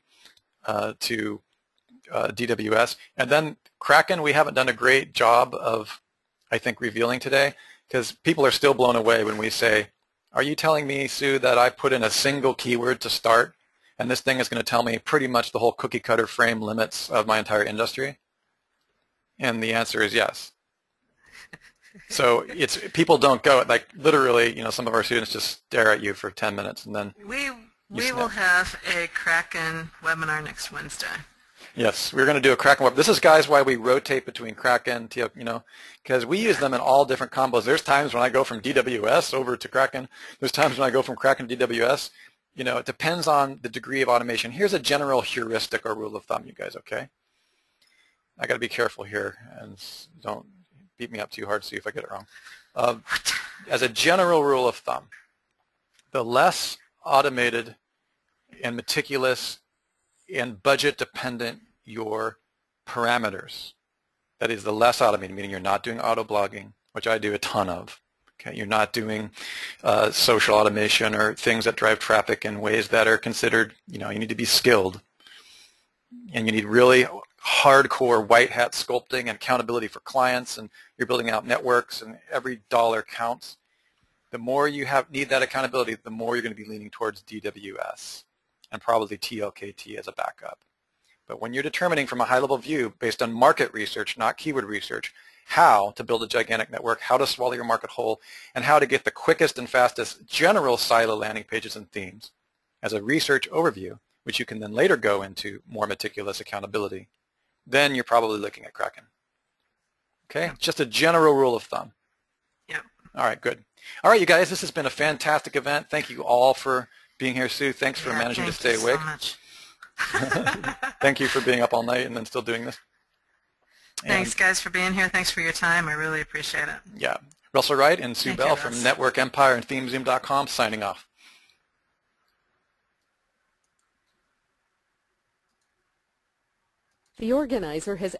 to DWS. And then Kraken, we haven't done a great job of, I think, revealing today, because people are still blown away when we say, are you telling me, Sue, that I put in a single keyword to start, and this thing is going to tell me pretty much the whole cookie cutter frame limits of my entire industry? And the answer is yes. So it's, people don't go, like literally, some of our students just stare at you for 10 minutes and then we will have a Kraken webinar next Wednesday. Yes, we're going to do a Kraken webinar. This is, guys, why we rotate between Kraken, because we use them in all different combos. There's times when I go from DWS over to Kraken. There's times when I go from Kraken to DWS. It depends on the degree of automation. Here's a general heuristic or rule of thumb, you guys, okay? I got to be careful here and don't beat me up too hard, see if I get it wrong. As a general rule of thumb, the less automated and meticulous and budget-dependent your parameters, that is, the less automated, meaning you're not doing auto-blogging, which I do a ton of. Okay, you're not doing social automation or things that drive traffic in ways that are considered, you need to be skilled, and you need really hardcore white hat sculpting and accountability for clients, and you're building out networks and every dollar counts. The more you need that accountability, the more you're going to be leaning towards DWS and probably TLKT as a backup. But when you're determining from a high-level view based on market research, not keyword research, how to build a gigantic network, how to swallow your market whole, and how to get the quickest and fastest general silo landing pages and themes as a research overview, which you can then later go into more meticulous accountability, then you're probably looking at Kraken. Okay, yeah. Just a general rule of thumb. Yeah. All right, good. All right, you guys, this has been a fantastic event. Thank you all for being here. Sue, thanks for managing to stay awake. Thank you so much. Thank you for being up all night and then still doing this. Thanks, guys, for being here. Thanks for your time. I really appreciate it. Yeah. Russell Wright and Sue Bell from Network Empire and ThemeZoom.com signing off. The organizer has